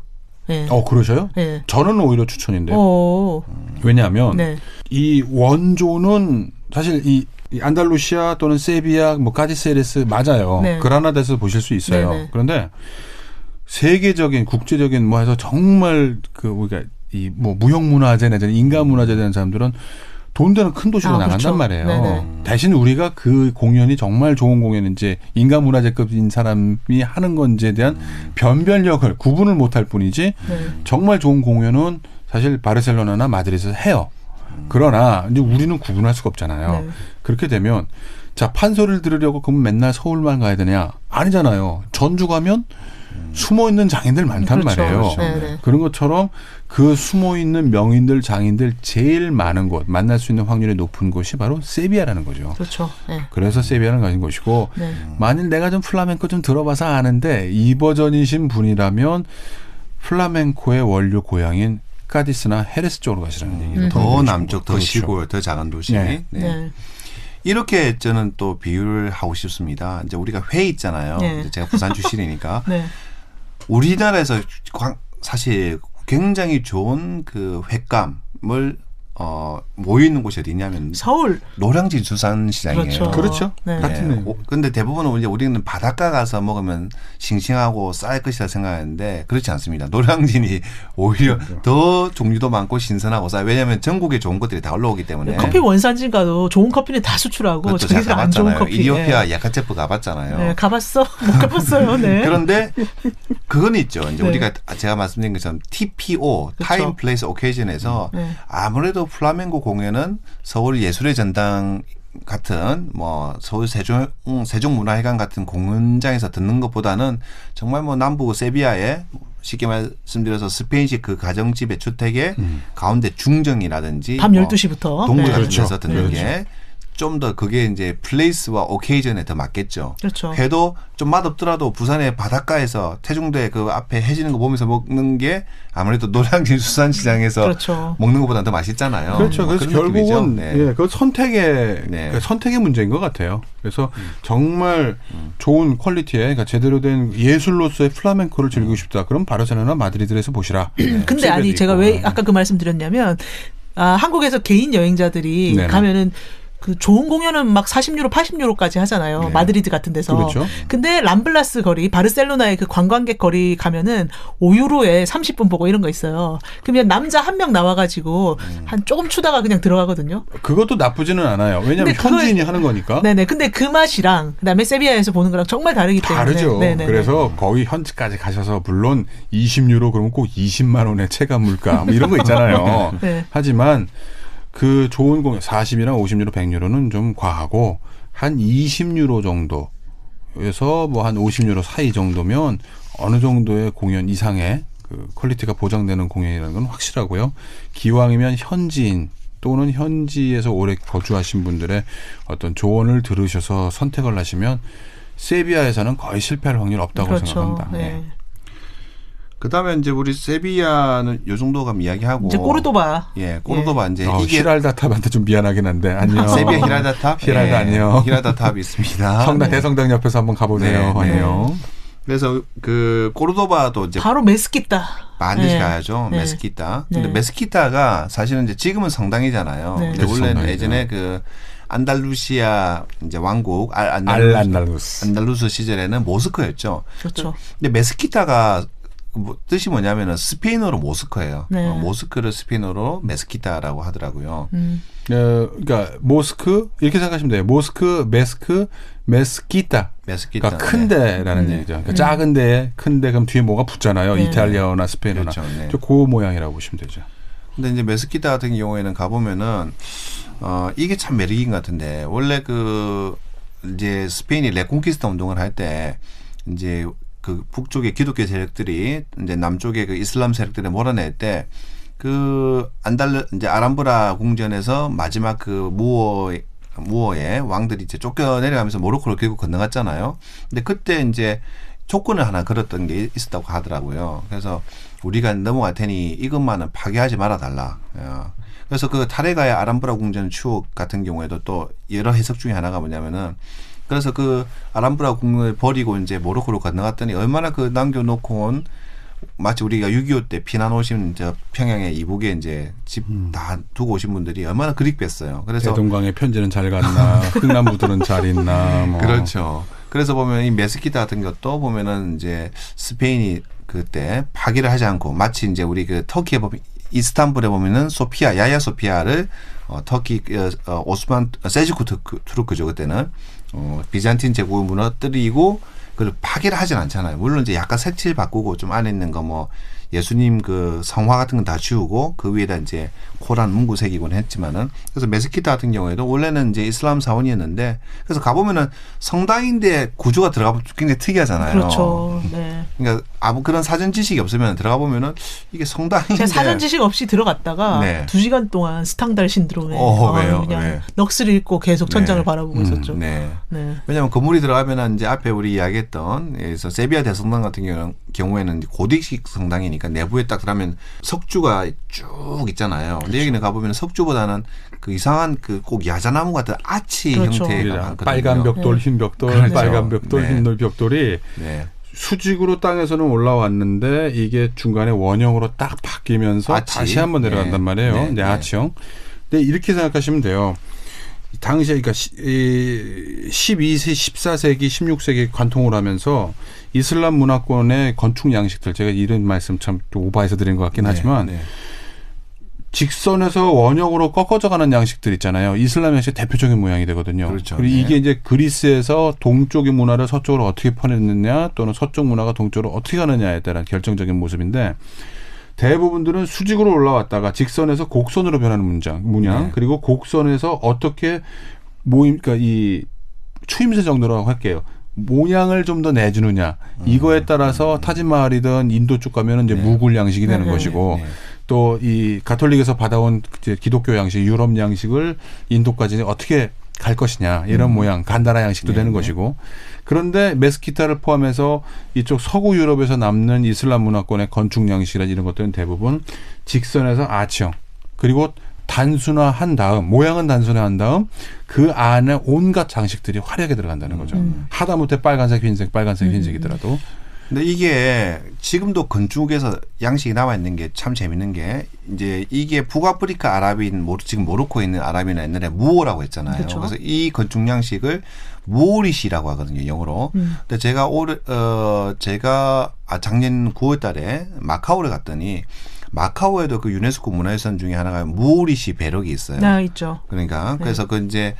네. 그러셔요? 네. 저는 오히려 추천인데요. 오. 왜냐하면 네. 이 원조는 사실 이 안달루시아 또는 세비야, 뭐 까디세레스 맞아요. 네. 그라나다에서 보실 수 있어요. 네네. 그런데 세계적인 국제적인 뭐 해서 정말 그 우리가 이 뭐 무형문화재 내지는 인간문화재에 대한 사람들은 돈 되는 큰 도시로 나간단 그렇죠. 말이에요. 네네. 대신 우리가 그 공연이 정말 좋은 공연인지 인간문화재급인 사람이 하는 건지에 대한 변별력을 구분을 못할 뿐이지 네. 정말 좋은 공연은 사실 바르셀로나나 마드리드에서 해요. 그러나 이제 우리는 구분할 수가 없잖아요. 네. 그렇게 되면 자 판소리를 들으려고 그럼 맨날 서울만 가야 되냐? 아니잖아요. 전주 가면 숨어 있는 장인들 많단 그렇죠. 말이에요. 그렇죠. 네네. 그런 것처럼 그 숨어 있는 명인들, 장인들 제일 많은 곳, 만날 수 있는 확률이 높은 곳이 바로 세비야라는 거죠. 그렇죠. 네. 그래서 세비야를 가진 곳이고 네. 만일 내가 좀 플라멩코 좀 들어봐서 아는데 이 버전이신 분이라면 플라멩코의 원료 고향인 까디스나 헤레스 쪽으로 가시라는 얘기를 더 남쪽, 더 그렇죠. 시골, 더 작은 도시. 네. 네. 네. 이렇게 저는 또 비유를 하고 싶습니다. 이제 우리가 회 있잖아요. 네. 이제 제가 부산 출신이니까 네. 우리나라에서 사실 굉장히 좋은 그 횟감을 모여 있는 곳이 어디냐면 서울. 노량진 수산시장이에요. 그렇죠. 그렇죠. 네. 같은 내용. 근데 대부분은 이제 우리는 바닷가 가서 먹으면 싱싱하고 쌀 것이라 생각하는데 그렇지 않습니다. 노량진이 오히려 더 종류도 많고 신선하고 싸요. 왜냐하면 전국에 좋은 것들이 다 올라오기 때문에. 커피 원산지 가도 좋은 커피는 다 수출하고 그것도 제가 저기가 안 좋은 가봤잖아요. 커피. 이디오피아 야카체프 가봤잖아요. 네, 가봤어? 못 가봤어요. 네. 그런데 그건 있죠. 이제 네. 우리가 제가 말씀드린 것처럼 TPO, 그렇죠. 타임 플레이스 오케이전에서 네. 아무래도 플라멩코 공연은 서울 예술의 전당 같은 뭐 서울 세종문화회관 같은 공연장에서 듣는 것보다는 정말 뭐 남부 세비야에 쉽게 말씀드려서 스페인식 그 가정집의 주택의 가운데 중정이라든지 밤 뭐 12시부터. 동굴 네. 같은 그렇죠. 데서 듣는 그렇죠. 게 좀 더 그게 이제 플레이스와 오케이전에 더 맞겠죠. 그렇죠. 회도 좀 맛없더라도 부산의 바닷가에서 태중대 그 앞에 해지는 거 보면서 먹는 게 아무래도 노량진 수산시장에서 그렇죠. 먹는 것보다 더 맛있잖아요. 그렇죠. 뭐 그래서 그런 느낌이죠. 결국은 네. 예, 그 선택의 네. 그 선택의 문제인 것 같아요. 그래서 정말 좋은 퀄리티의 그러니까 제대로 된 예술로서의 플라멩코를 즐기고 싶다. 그럼 바르셀로나, 마드리드에서 보시라. 근데 아니 제가 왜 아까 그 말씀 드렸냐면 한국에서 개인 여행자들이 네네. 가면은 그 좋은 공연은 막 40유로, 80유로까지 하잖아요. 네. 마드리드 같은 데서. 그렇죠. 근데 람블라스 거리, 바르셀로나의 그 관광객 거리 가면은 5유로에 30분 보고 이런 거 있어요. 그러면 남자 한 명 나와가지고 한 조금 추다가 그냥 들어가거든요. 그것도 나쁘지는 않아요. 왜냐하면 근데 그걸- 현지인이 하는 거니까. 네네. 근데 그 맛이랑 그다음에 세비야에서 보는 거랑 정말 다르기 때문에. 다르죠. 네네. 그래서 거기 현지까지 가셔서 물론 20유로 그러면 꼭 20만 원의 체감 물가 뭐 이런 거 있잖아요. 네. 하지만 그 좋은 공연 40이나 50유로, 100유로는 좀 과하고 한 20유로 정도에서 뭐 한 50유로 사이 정도면 어느 정도의 공연 이상의 그 퀄리티가 보장되는 공연이라는 건 확실하고요. 기왕이면 현지인 또는 현지에서 오래 거주하신 분들의 어떤 조언을 들으셔서 선택을 하시면 세비야에서는 거의 실패할 확률 없다고 그렇죠. 생각합니다. 네. 네. 그다음에 이제 우리 세비야는 요 정도 가면 이야기하고 이제 꼬르도바. 예, 꼬르도바 이제 이게 히랄다탑한테 좀 미안하긴 한데 안녕. 세비야 히라다탑, 히랄다 안녕. 히라다탑이 있습니다. 성당 대성당 옆에서 한번 가보세요. 네, 네. 안녕. 그래서 그 꼬르도바도 이제 바로 메스키타. 반드시 네. 가야죠. 네. 메스키타. 네. 근데 메스키타가 사실은 이제 지금은 성당이잖아요. 네. 근데 그렇죠, 원래는 성당이죠. 예전에 그 안달루시아 이제 왕국 알란달루스. 안달루스 시절에는 모스크였죠. 그렇죠. 근데 메스키타가 뜻이 뭐냐면은 스페인어로 모스크예요. 네. 모스크를 스페인어로 메스키타라고 하더라고요. 그러니까 모스크 이렇게 생각하시면 돼요. 모스크, 메스크, 메스키타. 메스키타. 그러니까 큰데라는 얘기죠. 그러니까 작은데 큰데 그럼 뒤에 뭐가 붙잖아요. 네. 이탈리아어나 스페인어나. 그렇죠. 네. 그 모양이라고 보시면 되죠. 근데 이제 메스키타 같은 경우에는 가보면은 이게 참 매력인 것 같은데 원래 그 이제 스페인이 레콘키스타 운동을 할 때 이제 그 북쪽의 기독교 세력들이 이제 남쪽의 그 이슬람 세력들을 몰아낼 때 그 이제 아람브라 궁전에서 마지막 그 무어의 왕들이 이제 쫓겨 내려가면서 모로코를 결국 건너갔잖아요. 근데 그때 이제 조건을 하나 걸었던 게 있었다고 하더라고요. 그래서 우리가 넘어갈 테니 이것만은 파괴하지 말아달라. 그래서 그 타레가의 아람브라 궁전 추억 같은 경우에도 또 여러 해석 중에 하나가 뭐냐면은 그래서 그 아람브라 궁을 버리고 이제 모로코로 건너갔더니 얼마나 그 남겨놓고 온 마치 우리가 6.25 때 피난 오신 저 평양의 이북에 이제 집 다 두고 오신 분들이 얼마나 그립겠어요. 그래서 대동강의 편지는 잘 갔나, 흑남부들은 잘 있나, 뭐. 그렇죠. 그래서 보면 이 메스키타 같은 것도 보면은 이제 스페인이 그때 파기를 하지 않고 마치 이제 우리 그 터키에 보면 이스탄불에 보면은 소피아, 야야 소피아를 터키 오스만 셀주크 투르크죠 그때는 비잔틴 제국을 무너뜨리고 그걸 파괴를 하진 않잖아요. 물론 이제 약간 색칠 바꾸고 좀 안에 있는 거 뭐 예수님 그 성화 같은 건 다 지우고 그 위에다 이제 코란 문구 새기곤 했지만은 그래서 메스키타 같은 경우에도 원래는 이제 이슬람 사원이었는데 그래서 가보면은 성당인데 구조가 들어가면 굉장히 특이하잖아요. 그렇죠. 네. 그러니까 아무 그런 사전 지식이 없으면 들어가 보면은 이게 성당인데 제가 사전 지식 없이 들어갔다가 네. 2시간 동안 스탕달 신드롬에 왜요? 그냥 왜? 넋을 잃고 계속 천장을 네. 바라보고 있었죠. 네. 네. 왜냐하면 건물이 들어가면은 이제 앞에 우리 이야기했던 그래서 세비야 대성당 같은 경우에는 고딕식 성당이니까 내부에 딱 들어가면 석주가 쭉 있잖아요. 근데 여기는 가보면 석주보다는 그 이상한 그 꼭 야자나무 같은 아치 그렇죠. 형태가 많거든요. 빨간 벽돌, 흰 벽돌, 그렇죠. 빨간 벽돌, 네. 흰 벽돌이 네. 수직으로 땅에서는 올라왔는데 이게 중간에 원형으로 딱 바뀌면서 아치. 다시 한번 내려간단 네. 말이에요. 네. 네, 아치형. 근데 이렇게 생각하시면 돼요. 당시에 그러니까 12세, 14세기, 16세기 관통을 하면서 이슬람 문화권의 건축 양식들 제가 이런 말씀 참 오바해서 드린 것 같긴 네. 하지만 네. 직선에서 원형으로 꺾어져 가는 양식들 있잖아요. 이슬람 양식 대표적인 모양이 되거든요. 그렇죠. 그리고 네. 이게 이제 그리스에서 동쪽의 문화를 서쪽으로 어떻게 퍼냈느냐 또는 서쪽 문화가 동쪽으로 어떻게 가느냐에 따른 결정적인 모습인데 대부분들은 수직으로 올라왔다가 직선에서 곡선으로 변하는 문양 네. 그리고 곡선에서 어떻게 그러니까 이 추임새 정도라고 할게요. 모양을 좀 더 내주느냐 이거에 따라서 타지마할이든 인도 쪽 가면은 이제 네. 무굴 양식이 되는 네. 것이고 네. 또 이 가톨릭에서 받아온 이제 기독교 양식, 유럽 양식을 인도까지 어떻게 갈 것이냐 이런 모양 간다라 양식도 네. 되는 것이고 그런데 메스키타를 포함해서 이쪽 서구 유럽에서 남는 이슬람 문화권의 건축 양식이나 이런 것들은 대부분 직선에서 아치형 그리고 단순화한 다음 모양은 단순화한 다음 그 안에 온갖 장식들이 화려하게 들어간다는 거죠. 하다못해 빨간색, 흰색, 빨간색, 흰색이더라도. 근데 이게 지금도 건축에서 양식이 남아 있는 게 참 재밌는 게 이제 이게 북아프리카 아랍인 지금 모로코에 있는 아랍이나 옛날에 무오라고 했잖아요. 그렇죠. 그래서 이 건축 양식을 무오리시라고 하거든요, 영어로. 근데 제가 작년 9월달에 마카오를 갔더니 마카오에도 그 유네스코 문화유산 중에 하나가 무오리시 배럭이 있어요. 네, 있죠. 그러니까 그래서 그 이제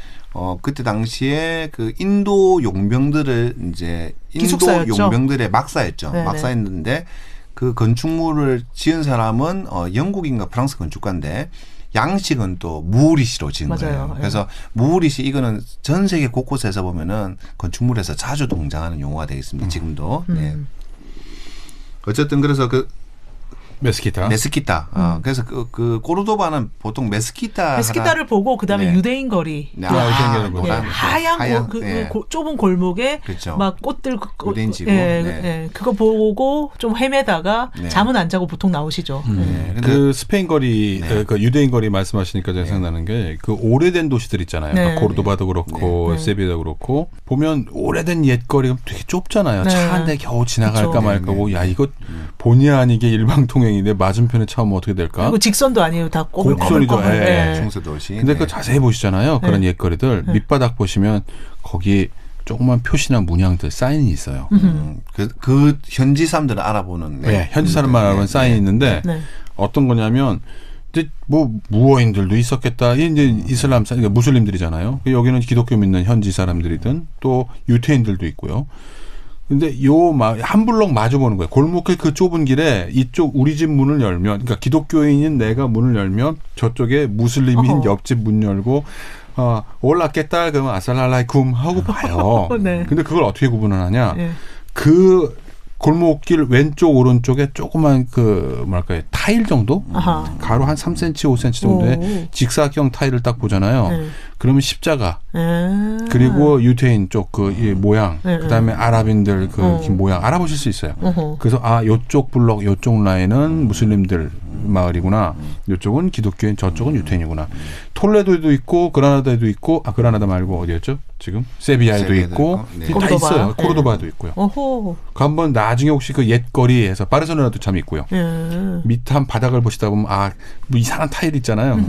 그때 당시에 그 인도 용병들을 이제 인도 기숙사였죠. 용병들의 막사였죠. 네네. 막사였는데 그 건축물을 지은 사람은 영국인가 프랑스 건축가인데 양식은 또 무오리시로 지은 맞아요. 거예요. 예. 그래서 무오리시 이거는 전 세계 곳곳에서 보면은 건축물에서 자주 등장하는 용어가 되겠습니다. 지금도. 네. 어쨌든 그래서 그 메스키타. 메스키타. 그래서 그 꼬르도바는 보통 메스키타를 보고 그다음에 네. 유대인 거리. 네. 생기는 거죠. 예, 하얀 네. 좁은 골목에 그렇죠. 막 꽃들 유대인 지구. 예, 네. 예, 그거 보고 좀 헤매다가 네. 잠은 안 자고 보통 나오시죠. 네. 근데 그 스페인 거리, 네. 그 유대인 거리 말씀하시니까 제가 네. 생각나는 게 그 오래된 도시들 있잖아요. 네. 그러니까 고르도바도 그렇고 네. 세비야도 그렇고 보면 오래된 옛거리가 되게 좁잖아요. 네. 차 한 대 겨우 지나갈까 그렇죠. 말까 고 네. 야 이거 본의 아니게 일방통행인데 맞은편에 차 오면 어떻게 될까? 그리고 직선도 아니에요. 다 곡선이죠. 꼬불꼬불. 예. 중서도시. 근데 네. 그 자세히 보시잖아요. 그런 옛거리들 밑바닥 보시면 거기 조그만 표시나 문양들 사인이 있어요. 그 현지 사람들을 알아보는. 네, 현지 사람만 알아보는 사인이 있는데 네. 어떤 거냐면 이제 뭐 무어인들도 있었겠다. 이제 이슬람 그러니까 무슬림들이잖아요. 여기는 기독교 믿는 현지 사람들이든 또 유태인들도 있고요. 근데 한 블록 마주 보는 거예요. 골목길 그 좁은 길에 이쪽 우리 집 문을 열면, 그러니까 기독교인인 내가 문을 열면 저쪽에 무슬림인 옆집 문 열고 올랐겠다 그러면 아살랄라이쿰 하고 봐요. 네. 근데 그걸 어떻게 구분을 하냐? 네. 그 골목길 왼쪽 오른쪽에 조그만 그 뭐랄까요 타일 정도 아하. 가로 한 3cm 5cm 정도의 오. 직사각형 타일을 딱 보잖아요. 네. 그러면 십자가 아. 그리고 유태인 쪽 그 모양 네, 그다음에 아랍인들 그 어. 모양 알아보실 수 있어요. 어허. 그래서 요쪽 블록 요쪽 라인은 무슬림들 마을이구나. 요쪽은 기독교인 저쪽은 유태인이구나. 톨레도에도 있고 그라나다에도 있고 그라나다 말고 어디였죠? 지금 세비야에도 세비야도 있고 있고, 네. 다 코르도바. 있어요. 네. 코르도바도 있고요. 어호. 그 한번 나중에 혹시 그 옛거리에서 바르셀로나도 참 있고요. 밑에 한 바닥을 보시다 보면 뭐 이상한 타일 있잖아요.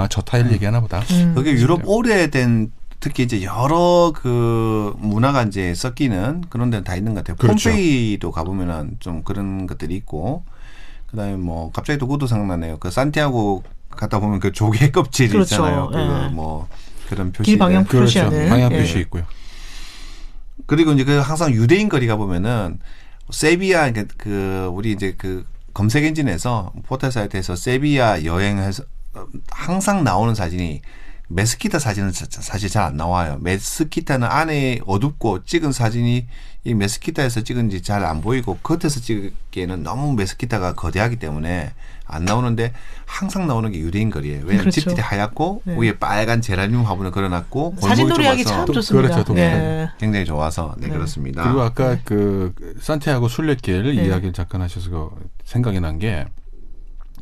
저 타일 얘기하나 보다. 그게 유럽 오래된 특히 이제 여러 그 문화가 이제 섞이는 그런 데는 다 있는 것 같아요. 그렇죠. 폼페이도 가보면은 좀 그런 것들이 있고, 그다음에 뭐 갑자기 또 그것도 생각나네요. 그 산티아고 갔다 보면 그 조개 껍질 그렇죠. 있잖아요. 예. 그 뭐 그런 표시. 길 방향 그렇죠. 표시하는. 방향 예. 표시 있고요. 그리고 이제 그 항상 유대인 거리 가보면은 세비야 그 우리 이제 그 검색 엔진에서 포털 사이트에서 세비야 여행해서 항상 나오는 사진이 메스키타 사진은 사실 잘 안 나와요. 메스키타는 안에 어둡고 찍은 사진이 이 메스키타에서 찍은지 잘 안 보이고 겉에서 찍기에는 너무 메스키타가 거대하기 때문에 안 나오는데 항상 나오는 게 유대인 거리예요. 왜냐하면 그렇죠. 집들이 하얗고 네. 위에 빨간 제라늄 화분을 걸어놨고 사진놀이 하기 좁아서 참 좋습니다. 그렇죠. 네. 굉장히 좋아서 네. 그렇습니다. 그리고 아까 그 산티아고 순례길 네. 이야기를 잠깐 하셔서 생각이 난 게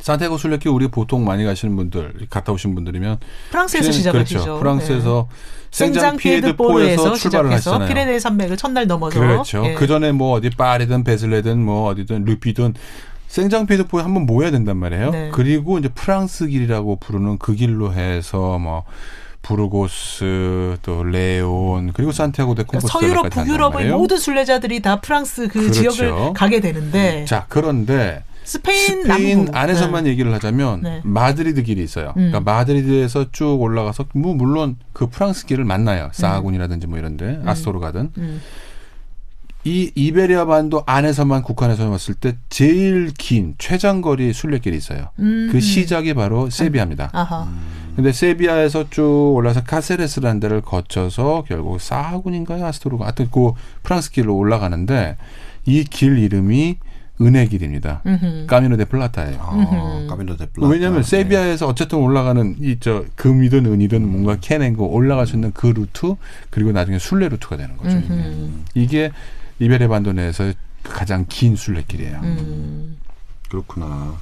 산티아고 순례길 우리 보통 많이 가시는 분들 갔다 오신 분들이면 프랑스에서 시작하시죠. 그렇죠. 프랑스에서 네. 생장피에드포르에서 출발을 시작해서 하시잖아요. 피레네 산맥을 첫날 넘어서 그렇죠. 예. 그 전에 뭐 어디 파리든 베슬레든 뭐 어디든 루피든 생장피에드포르에 한번 모여야 된단 말이에요. 네. 그리고 이제 프랑스 길이라고 부르는 그 길로 해서 뭐 부르고스 또 레온 그리고 산티아고 데 그러니까 콤포스텔라까지 서유럽, 한단 북유럽의 말이에요. 모든 순례자들이 다 프랑스 그 그렇죠. 지역을 가게 되는데 자 그런데 스페인 스페인 남부 안에서만 얘기를 하자면 네. 마드리드 길이 있어요. 그러니까 마드리드에서 쭉 올라가서 뭐 물론 그 프랑스 길을 만나요. 사하군이라든지 뭐 이런데 아스토르 가든 이 이베리아 반도 안에서만 국한에서 봤을 때 제일 긴 최장거리 순례길이 있어요. 그 시작이 바로 세비야입니다. 아하. 근데 세비야에서 쭉 올라서 카세레스라는 데를 거쳐서 결국 사하군인가요? 아스토르가 하여튼 그 프랑스 길로 올라가는데 이 길 이름이 은혜길입니다. 까미노 데 플라타예요. 까미노 데 플라타. 왜냐하면 세비야에서 어쨌든 올라가는 이 금이든 은이든 뭔가 캐내고 올라갈 수 있는 그 루트 그리고 나중에 순례 루트가 되는 거죠. 이게 이베리아 반도 내에서 가장 긴 순례길이에요. 그렇구나.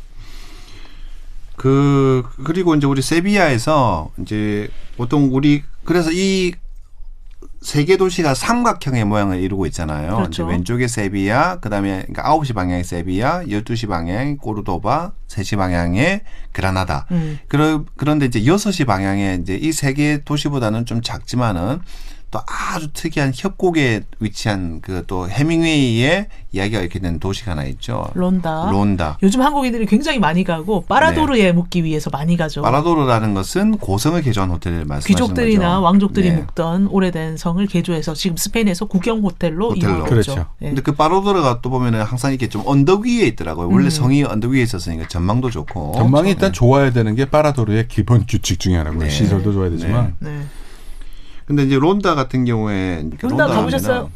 그리고 이제 우리 세비야에서 이제 보통 그래서 이 세 개 도시가 삼각형의 모양을 이루고 있잖아요. 그렇죠. 이제 왼쪽에 세비야, 그다음에 그러니까 9시 방향의 세비야, 12시 방향의 꼬르도바, 3시 방향의 그라나다. 그런데 이제 6시 방향에 이제 이 세 개 도시보다는 좀 작지만은 또 아주 특이한 협곡에 위치한 그 또 해밍웨이의 이야기가 이렇게 된 도시가 하나 있죠. 론다. 요즘 한국인들이 굉장히 많이 가고 파라도르에 묵기 위해서 많이 가죠. 파라도르라는 것은 고성을 개조한 호텔을 말씀하시는 귀족들이나 거죠. 왕족들이 네. 묵던 오래된 성을 개조해서 지금 스페인에서 국영 호텔로 이용하고 그렇죠. 있죠. 예. 근데 그 파라도르가 또 보면은 항상 이렇게 좀 언덕 위에 있더라고요. 원래 성이 언덕 위에 있었으니까 전망도 좋고. 전망이 일단 좋아야 되는 게 파라도르의 기본 규칙 중에 하나고요. 네. 시설도 좋아야 되지만. 네. 근데 이제 론다 같은 경우에 론다 가보셨어요?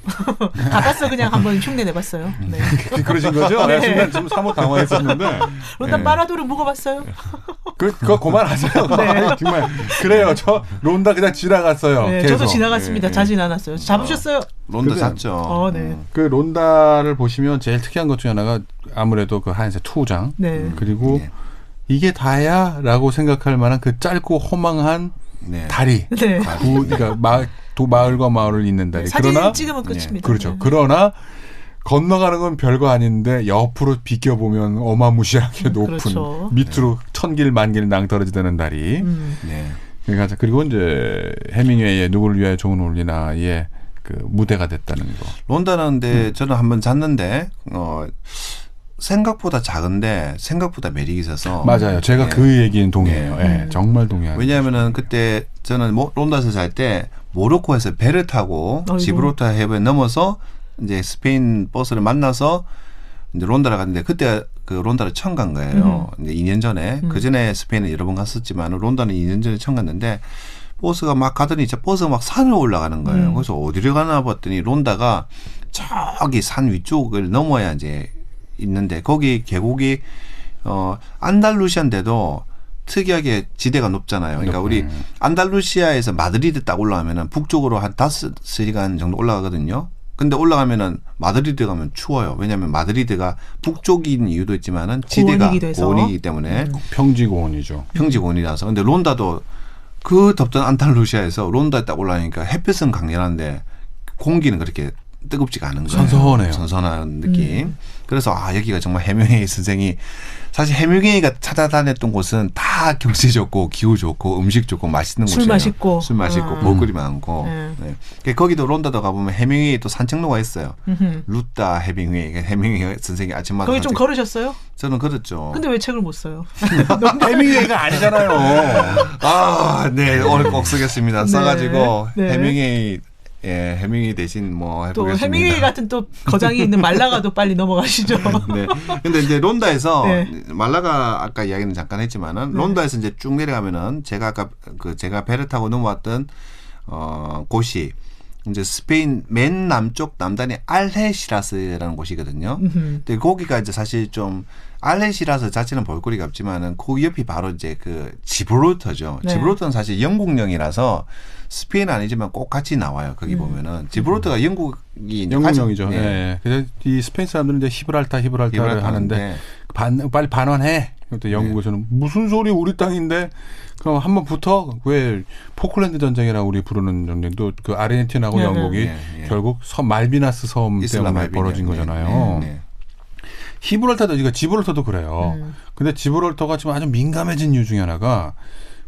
가봤어 그냥 한번 흉내 내봤어요. 네. 그러신 거죠? 네. 순간 좀 사뭇 당황했었는데. 론다 네. 파라도르 묵어봤어요? 그거 그만하세요. 네. 정말 그래요. 저 론다 그냥 지나갔어요. 네, 계속. 저도 지나갔습니다. 예, 예. 자진 않았어요. 잡으셨어요? 론다 그래. 샀죠. 네. 그 론다를 보시면 제일 특이한 것 중에 하나가 아무래도 그 하얀색 투우장 네. 그리고 네. 이게 다야? 라고 생각할 만한 그 짧고 허망한 네. 다리. 네. 그러니까 마을과 마을을 잇는 다리. 사진 그러나 찍으면 끝입니다. 그렇죠. 네. 그러나 건너가는 건 별거 아닌데 옆으로 비껴보면 어마무시하게 높은 그렇죠. 밑으로 천길 만길 낭떠러지되는 다리. 네. 그리고 이제 해밍웨이의 누구를 위하여 좋은 올리나의 그 무대가 됐다는 거. 론다는데 저는 한번 잤는데 생각보다 작은데 생각보다 매력이 있어서 맞아요. 제가 네. 그 얘기는 동의해요. 예, 정말 동의해요. 왜냐하면은 그때 저는 론다에서 잘 때 모로코에서 배를 타고 아이고. 지브롤타 해변 넘어서 이제 스페인 버스를 만나서 이제 론다를 갔는데 그때 그 론다를 처음 간 거예요. 이제 2년 전에 그 전에 스페인을 여러 번 갔었지만 론다는 2년 전에 처음 갔는데 버스가 막 가더니 이제 버스가 막 산을 올라가는 거예요. 그래서 어디를 가나 봤더니 론다가 저기 산 위쪽을 넘어야 이제 있는데 거기 계곡이 안달루시아인데도 특이하게 지대가 높잖아요. 그러니까 우리 안달루시아에서 마드리드 딱 올라가면은 북쪽으로 한 5시간 정도 올라가거든요. 근데 올라가면은 마드리드 가면 추워요. 왜냐하면 마드리드가 북쪽인 이유도 있지만은 지대가 고원이기 때문에 평지고원이죠. 평지고원이라서. 근데 론다도 그 덥던 안달루시아에서 론다에 딱 올라가니까 햇볕은 강렬한데 공기는 그렇게 뜨겁지가 않은 거예요. 선선해요. 선선한 느낌. 그래서 여기가 정말 해밍웨이 선생이 사실 해밍웨이가 찾아다녔던 곳은 다 경치 좋고 기후 좋고 음식 좋고 맛있는 곳이에요. 술 맛있고 볼거리 많고. 네. 거기도 론다도 가보면 해밍웨이 또 산책로가 있어요. 루타 해밍웨이. 해밍웨이 선생이 아침마다 거기 좀 걸으셨어요? 저는 걸었죠. 근데 왜 책을 못 써요? 해밍웨이가 아니잖아요. 네. 오늘 꼭 쓰겠습니다. 써가지고 해밍웨이 해밍웨이 대신 뭐 해보겠습니다. 또 해밍웨이 같은 또 거장이 있는 말라가도 빨리 넘어가시죠. 네. 근데 이제 론다에서 말라가 아까 이야기는 잠깐 했지만은 론다에서 이제 쭉 내려가면은 제가 아까 제가 배를 타고 넘어왔던 곳이 이제 스페인 맨 남쪽 남단이 알헤시라스라는 곳이거든요. 근데 거기가 이제 사실 좀 알헤시라스 자체는 볼거리가 없지만은 그 옆이 바로 이제 그 지브롤터죠. 네. 지브롤터는 사실 영국령이라서 스페인 아니지만 꼭 같이 나와요. 거기 보면은 지브롤터가 영국령이죠. 네. 그래서 이 스페인 사람들은 이제 히브랄타를 하는데 빨리 반환해. 또 영국에서는 무슨 소리 우리 땅인데 그럼 한번 붙어. 왜 포클랜드 전쟁이라고 우리 부르는 전쟁도 그 아르헨티나하고 영국이 결국 말비나스 섬 때문에 벌어진 거잖아요. 히브랄타도 그러니까 지브롤터도 그래요. 근데 지브롤터가 지금 아주 민감해진 이유 중에 하나가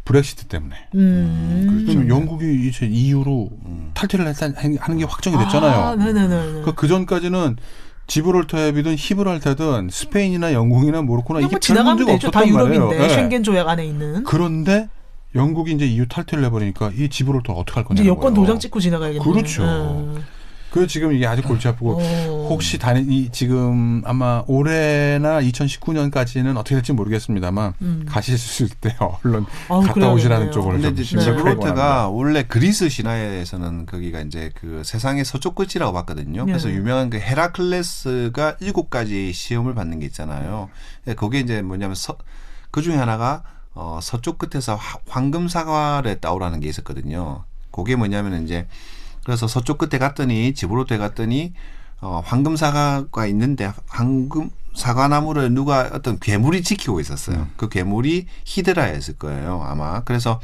브렉시트 때문에. 그렇죠. 영국이 이제 EU로 탈퇴를 하는 게 확정이 됐잖아요. 그 전까지는 지브롤터 해협이든 히브랄타든 스페인이나 영국이나 모로코나 이게 별 문제가 없었단 다 유럽인데 말이에요. 쉥겐 조약 안에 있는. 그런데 영국이 이제 EU 탈퇴를 해버리니까 이 지브롤터가 어떻게 할 거냐는 이제 여권 거예요. 도장 찍고 지나가야겠네요. 그렇죠. 그래서 지금 이게 아주 골치 아프고 혹시 지금 아마 올해나 2019년까지는 어떻게 될지 모르겠습니다만 가실 때 얼른 갔다 오시라는 쪽으로 좀 지브롤터가 원래 그리스 신화에서는 거기가 이제 그 세상의 서쪽 끝이라고 봤거든요. 그래서 유명한 그 헤라클레스가 7가지 시험을 받는 게 있잖아요. 거기에 이제 뭐냐면 그 중에 하나가 서쪽 끝에서 황금 사과를 따오라는 게 있었거든요. 그게 뭐냐면 이제 그래서 서쪽 끝에 갔더니 지브롤터에 갔더니 황금 사과가 있는데 황금 사과나무를 누가 어떤 괴물이 지키고 있었어요. 그 괴물이 히드라였을 거예요, 아마. 그래서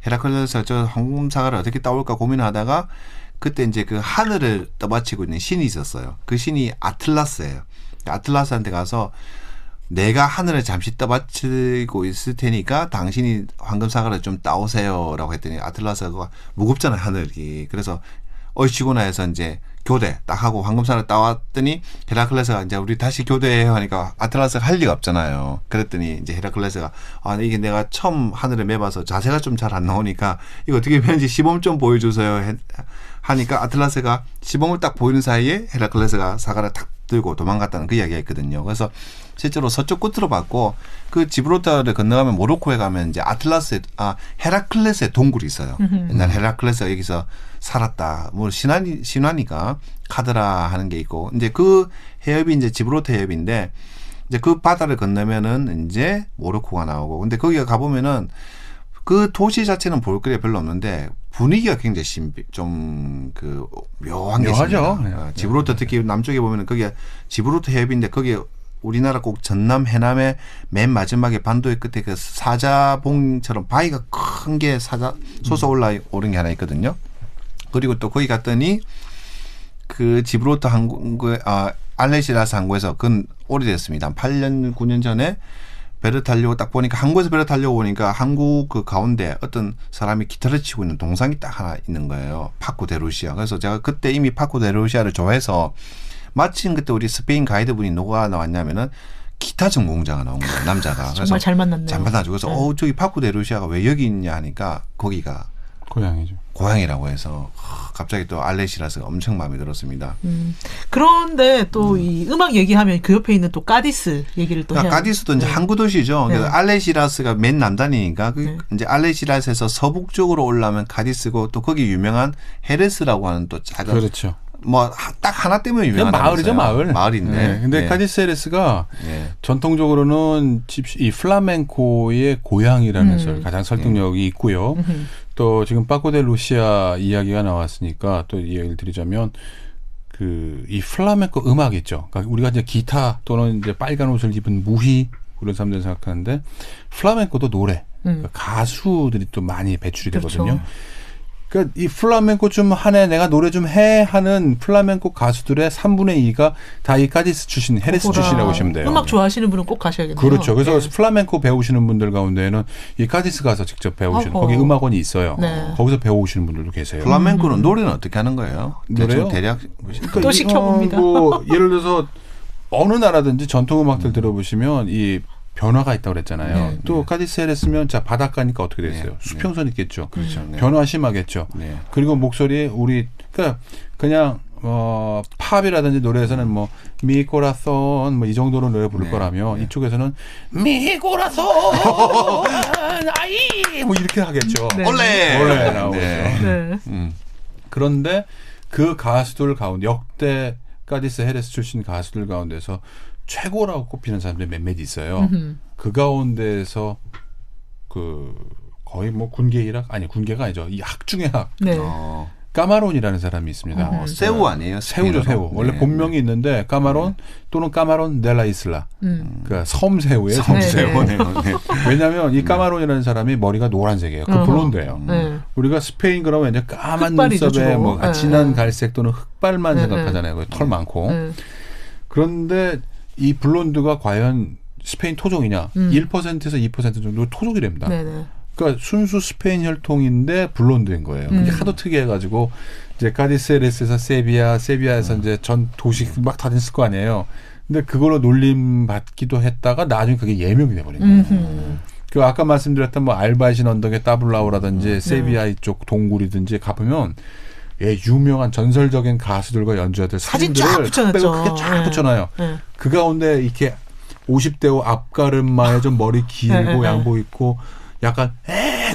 헤라클레스가 저 황금 사과를 어떻게 따올까 고민하다가 그때 이제 그 하늘을 떠받치고 있는 신이 있었어요. 그 신이 아틀라스예요. 아틀라스한테 가서 내가 하늘을 잠시 떠받치고 있을 테니까 당신이 황금 사과를 좀 따오세요라고 했더니 아틀라스가 무겁잖아요, 하늘이. 그래서 얼씨구나 해서 이제 교대 딱 하고 황금사를 따왔더니 헤라클레스가 이제 우리 다시 교대해요 하니까 아틀라스가 할 리가 없잖아요. 그랬더니 이제 헤라클레스가 이게 내가 처음 하늘을 매봐서 자세가 좀 잘 안 나오니까 이거 어떻게 하는지 시범 좀 보여주세요 하니까 아틀라스가 시범을 딱 보이는 사이에 헤라클레스가 사과를 탁 들고 도망갔다는 그 이야기가 있거든요. 그래서 실제로 서쪽 끝으로 봤고 그 지브롤터를 건너가면 모로코에 가면 이제 헤라클레스의 동굴이 있어요. 옛날 헤라클레스가 여기서 살았다. 뭐 신화니까 카드라 하는 게 있고 이제 그 해협이 이제 지브롤터 해협인데 이제 그 바다를 건너면은 이제 모로코가 나오고 근데 거기가 가보면은 그 도시 자체는 볼거리가 별로 없는데 분위기가 굉장히 좀 그 묘한 게 있습니다. 지브롤터 특히 남쪽에 보면은 거기가 지브롤터 해협인데 거기에 우리나라 꼭 전남 해남의 맨 마지막에 반도의 끝에 그 사자봉처럼 바위가 큰 게 솟아 올라오는 게 하나 있거든요. 그리고 또 거기 갔더니 그 지브롤터 항구에 알헤시라스 항구에서 그건 오래됐습니다. 한 8년 9년 전에 배를 타려고 딱 보니까 항구에서 배를 타려고 보니까 항구 그 가운데 어떤 사람이 기타를 치고 있는 동상이 딱 하나 있는 거예요. 파코 데 루시아. 그래서 제가 그때 이미 파코 데 루시아를 좋아해서 마침 그때 우리 스페인 가이드분이 누가 나왔냐면은 기타 전공자가 나온 거예요. 남자가. 정말 그래서 잘 만났네요. 잘 만나죠. 그래서 저기 파코 데 루시아가 왜 여기 있냐 하니까 거기가 고향이죠. 고향이라고 해서 갑자기 또 알헤시라스가 엄청 마음에 들었습니다. 그런데 또 이 음악 얘기하면 그 옆에 있는 또 까디스 얘기를 또 해야 까디스도 이제 항구 도시죠. 네. 알헤시라스가 맨 남단이니까 이제 알헤시라스에서 서북쪽으로 올라오면 카디스고 또 거기 유명한 헤레스라고 하는 또 작은 그렇죠. 뭐 딱 하나 때문에 그냥 유명하다. 마을이죠, 마을. 마을인데. 네. 근데 네. 카디스헤레스가 네. 전통적으로는 이 플라멩코의 고향이라는 설 가장 설득력이 있고요. 또 지금 파코 데 루시아 이야기가 나왔으니까 또 이야기를 드리자면 그 이 플라멩코 음악 있죠. 그러니까 우리가 이제 기타 또는 이제 빨간 옷을 입은 무희 그런 사람들 생각하는데 플라멩코도 노래 그러니까 가수들이 또 많이 배출이 되거든요. 그렇죠. 그러니까 이 플라멩코 좀 하네 내가 노래 좀 해 하는 플라멩코 가수들의 3분의 2가 다 이 카디스 출신 헤레스 출신이라고 보시면 돼요. 음악 좋아하시는 분은 꼭 가셔야겠네요. 그렇죠. 그래서 네. 플라멩코 배우시는 분들 가운데에는 이 카디스 가서 직접 배우시는 어허. 거기 음악원이 있어요. 네. 거기서 배우시는 분들도 계세요. 플라멩코는 노래는 어떻게 하는 거예요? 노래요? 대충 대략 또 시켜봅니다. 뭐 예를 들어서 어느 나라든지 전통 음악들 들어보시면 이 변화가 있다고 그랬잖아요. 네. 또 카디스헤레스면 자 바닷가니까 어떻게 됐어요? 네. 수평선 있겠죠. 그렇죠. 네. 변화 심하겠죠. 네. 그리고 목소리에 우리 그러니까 그냥 팝이라든지 노래에서는 뭐 미코라손 뭐 이 정도로 노래 부를 네. 거라면 이쪽에서는 미코라손 아이 뭐 이렇게 하겠죠. 네. 원래 나오죠. 네. 네. 그런데 그 가수들 가운데 역대 카디스 헤레스 출신 가수들 가운데서 최고라고 꼽히는 사람들이 몇몇 있어요. 그 가운데에서 그 거의 뭐 군계일학 아니 군계가 아니죠. 이 학 중의 학 네. 까마론이라는 사람이 있습니다. 새우 아니에요? 새우죠, 새우. 원래 네. 본명이 있는데 까마론 또는 까마론 델라 이슬라. 그러니까 섬새우예요. 섬새우. 네. 네. 네. 왜냐하면 이 까마론이라는 사람이 머리가 노란색이에요. 그 어허. 블론드예요. 네. 우리가 스페인 그러면 이제 까만 흑발이죠, 눈썹에 주로. 뭐 네. 진한 갈색 또는 흑발만 네, 생각하잖아요. 털 많고. 네. 그런데 이 블론드가 과연 스페인 토종이냐? 1%에서 2% 정도 토종이랍니다. 네네. 그러니까 순수 스페인 혈통인데 블론드인 거예요. 그게 하도 특이해가지고 이제 카디스헤레스에서 세비야에서 이제 전 도시 막 다녔을 거 아니에요. 근데 그걸로 놀림 받기도 했다가 나중에 그게 예명이 돼버린 거예요. 그 아까 말씀드렸던 뭐 알바이신 언덕의 따블라오라든지 세비야 이쪽 동굴이든지 가보면 예, 유명한 전설적인 가수들과 연주자들 사진 쫙 사진들을 붙여놨죠. 크게 쫙 네. 붙여놔요. 네. 그 가운데 이렇게 50대 앞가름마에 좀 머리 길고 네. 양복 입고 약간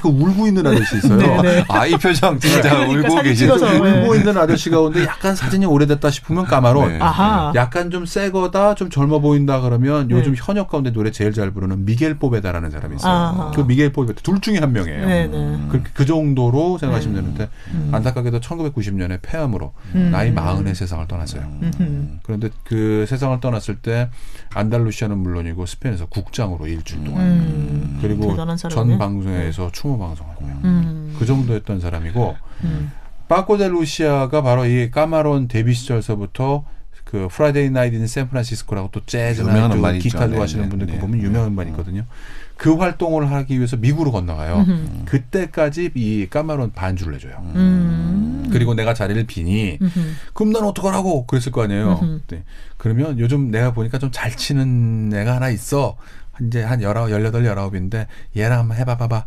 그 울고 있는 아저씨 있어요. 네. 아, 이 표정 진짜 그러니까 울고 사진 계시죠. 찍어서. 울고 있는 아저씨 가운데 약간 사진이 오래됐다 싶으면 까마론. 네. 아하. 약간 좀 새 거다, 좀 젊어 보인다 그러면 요즘 네. 현역 가운데 노래 제일 잘 부르는 미겔 포베다라는 사람이 있어요. 아하. 그 미겔 포베다 둘 중에 한 명이에요. 네네. 그 정도로 생각하시면 되는데 안타깝게도 1990년에 폐암으로 나이 40에 세상을 떠났어요. 그런데 그 세상을 떠났을 때 안달루시아는 물론이고 스페인에서 국장으로 일주일 동안 그리고 대단한 전 사람이네. 방송에서 추모 방송하고요. 그 정도였던 사람이고 파코 데 루시아가 바로 이 까마론 데뷔 시절서부터 그 프라이데이 나이트 인 샌프란시스코라고 또 재즈나 유명한 또 음반 기타 있죠. 좋아하시는 네, 분들 네, 보면 네. 유명한 음반이 있거든요. 그 활동을 하기 위해서 미국으로 건너가요. 그때까지 이 까마론 반주를 해줘요. 그리고 내가 자리를 비니 그럼 난 어떡하라고 그랬을 거 아니에요. 네. 그러면 요즘 내가 보니까 좀 잘 치는 애가 하나 있어. 이제 한 18, 19인데 얘랑 한번 해봐봐.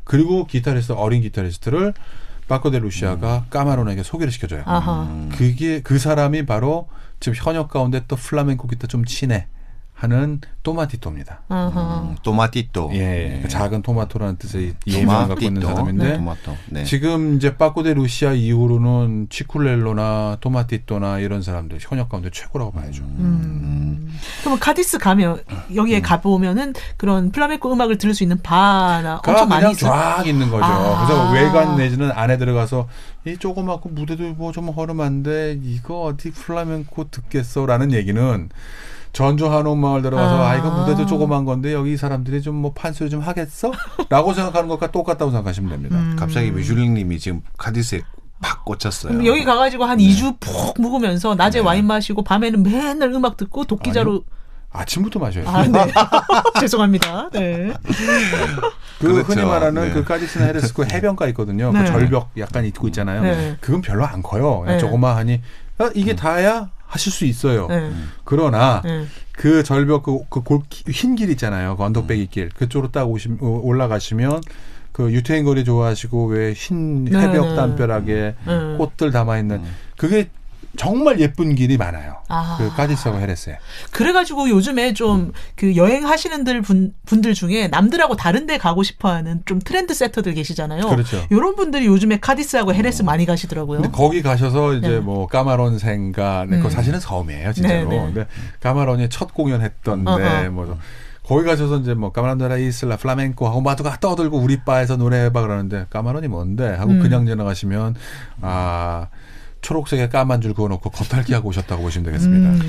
그리고 기타리스트, 어린 기타리스트를 파코 데 루시아가 까마론에게 소개를 시켜줘요. 아하. 그게 그 사람이 바로 지금 현역 가운데 또 플라멩코 기타 좀 치네 하는 토마티토입니다. 아하. 토마티토. 예, 그 작은 토마토라는 뜻의 예명을 갖고 있는 사람인데 토마토. 네. 지금 이제 파코 데 루시아 이후로는 치쿨렐로나 토마티토나 이런 사람들 현역 가운데 최고라고 봐야죠. 그러면 카디스 가면 여기에 가보면은 그런 플라멩코 음악을 들을 수 있는 바나 가 엄청 많이 그냥 있어요. 쫙 있는 거죠. 아. 그래서 외관 내지는 안에 들어가서 이 조그맣고 무대도 뭐 좀 허름한데 이거 어디 플라멩코 듣겠어라는 얘기는 전주 한옥마을 들어가서 이거 무대도 조그만 건데 여기 이 사람들이 좀 뭐 판소리 좀 하겠어? 라고 생각하는 것과 똑같다고 생각하시면 됩니다. 갑자기 미슐랭님이 지금 카디스에 팍 꽂혔어요. 여기 가가지고 한 2주 푹 묵으면서 낮에 와인 마시고 밤에는 맨날 음악 듣고 도끼자루. 아침부터 마셔요. 아, 네. 죄송합니다. 네. 그 그렇죠. 흔히 말하는 네. 그 카디스나 헤레스코 해변가 있거든요. 네. 그 절벽 약간 있고 있잖아요. 네. 그건 별로 안 커요. 그냥 네. 조그마하니 이게 다야 하실 수 있어요. 네. 그러나 네. 그 절벽 흰 길 있잖아요. 그 언덕배기 길 그쪽으로 딱 올라가시면 그 유태인 거리 좋아하시고 왜 흰 네, 해벽 네. 담벼락에 네. 꽃들 담아 있는 그게 정말 예쁜 길이 많아요. 아. 그 카디스하고 헤레스에. 그래가지고 요즘에 좀 그 여행하시는 분들 중에 남들하고 다른데 가고 싶어하는 좀 트렌드 세터들 계시잖아요. 그렇죠. 이런 분들이 요즘에 카디스하고 헤레스 많이 가시더라고요. 근데 거기 가셔서 이제 네. 뭐 까마론 생가, 그거 사실은 섬이에요, 진짜로. 네, 네. 근데 까마론이 첫 공연했던데 뭐 거기 가셔서 이제 뭐 까마론드라 이슬라 플라멩코 하고 마두가 떠들고 우리 바에서 노래해봐 그러는데 까마론이 뭔데 하고 그냥 지나가시면 초록색에 까만 줄 그어놓고 겉핥기 하고 오셨다고 보시면 되겠습니다.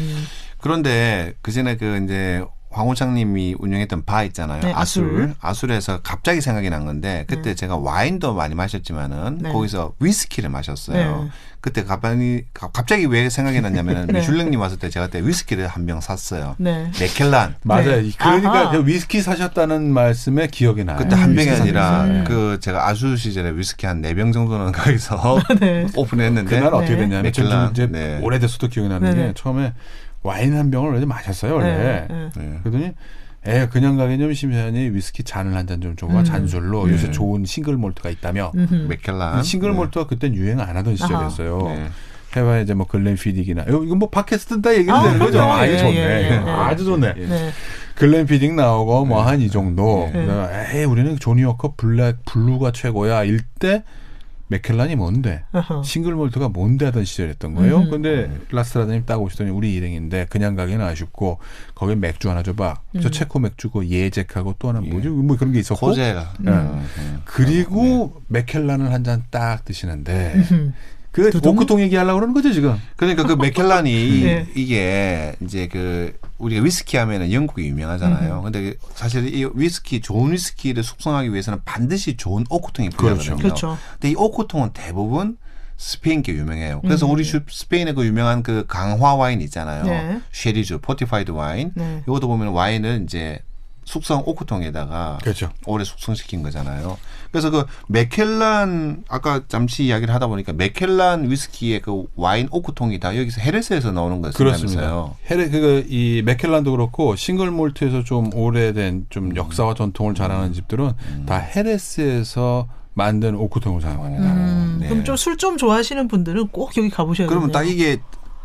그런데 그 전에 그 이제 황호창님이 운영했던 바 있잖아요. 네, 아술. 아술에서 갑자기 생각이 난 건데 그때 제가 와인도 많이 마셨지만은 네. 거기서 위스키를 마셨어요. 네. 그때 갑자기 왜 생각이 났냐면 네. 미슐랭님 왔을 때 제가 그때 위스키를 한 병 샀어요. 네. 맥켈란. 맞아요. 네. 그러니까 아하. 그 위스키 사셨다는 말씀에 기억이 나요. 그때 한 병이 위스키 아니라 사셨어요. 그 제가 아술 시절에 위스키 한 4병 정도는 거기서 네. 오픈했는데 그날 어떻게 네. 됐냐면 맥켈란. 이제 네. 오래돼서도 기억이 나는 네. 게 처음에 와인 한 병을 원래 마셨어요 원래. 네. 네. 그러더니 그냥 가긴 좀 심심하니 위스키 잔을 한 잔 좀 줘봐 잔술로 요새 좋은 싱글 몰트가 있다며. 맥켈란. 싱글 몰트가 그땐 유행 안 하던 시절이었어요. 네. 해봐야 이제 뭐 글렌피딕이나 이건 뭐 팟캐스트 다 얘기를 되는 거죠. 그럼요. 이거 예, 좋네. 예, 예. 아주 좋네. 네. 글렌피딕 나오고 뭐 한 이 정도. 네. 우리는 조니 워커 블루가 최고야. 일때 맥켈란이 뭔데? 어허. 싱글 몰트가 뭔데 하던 시절이었던 거예요. 근데 라스트라다님 딱 오시더니 우리 일행인데 그냥 가기는 아쉽고 거기 맥주 하나 줘봐. 저 체코 맥주고 예잭하고 또 하나 뭐지? 뭐 그런 게 있었고. 코제가. 그리고 맥켈란을 한 잔 딱 드시는데 그 두둥? 오크통 얘기하려고 그러는 거죠 지금? 그러니까 그 맥켈란이 네. 이게 이제 그 우리가 위스키 하면은 영국이 유명하잖아요. 근데 사실 이 위스키 좋은 위스키를 숙성하기 위해서는 반드시 좋은 오크통이 필요하거든요. 그렇죠. 근데 이 오크통은 대부분 스페인게 유명해요. 그래서 우리 스페인의 그 유명한 그 강화 와인 있잖아요. 네. 쉐리주, 포티파이드 와인. 네. 이것도 보면 와인을 이제 숙성 오크통에다가 그렇죠. 오래 숙성시킨 거잖아요. 그래서 그 맥켈란 아까 잠시 이야기를 하다 보니까 맥켈란 위스키의 그 와인 오크통이 다 여기서 헤레스에서 나오는 거였어요. 그렇습니다. 이 맥켈란도 그렇고 싱글 몰트에서 좀 오래된 좀 역사와 전통을 자랑하는 집들은 다 헤레스에서 만든 오크통을 사용합니다. 네. 그럼 좀 술 좀 좋아하시는 분들은 꼭 여기 가보셔야 돼요. 그러면 딱 이게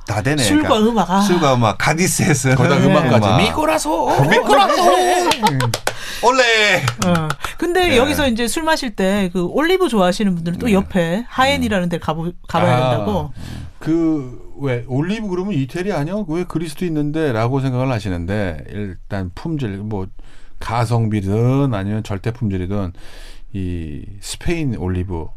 다 되네. 술과 그러니까 음악. 술과 음악 가디스에서 거기다 네. 음악까지 미코라소 올레. 근데 네. 여기서 이제 술 마실 때 그 올리브 좋아하시는 분들은 또 옆에 하엔이라는 데 가봐야 된다고. 그 왜 올리브 그러면 이태리 아니야? 왜 그리스도 있는데라고 생각을 하시는데 일단 품질 뭐 가성비든 아니면 절대 품질이든 이 스페인 올리브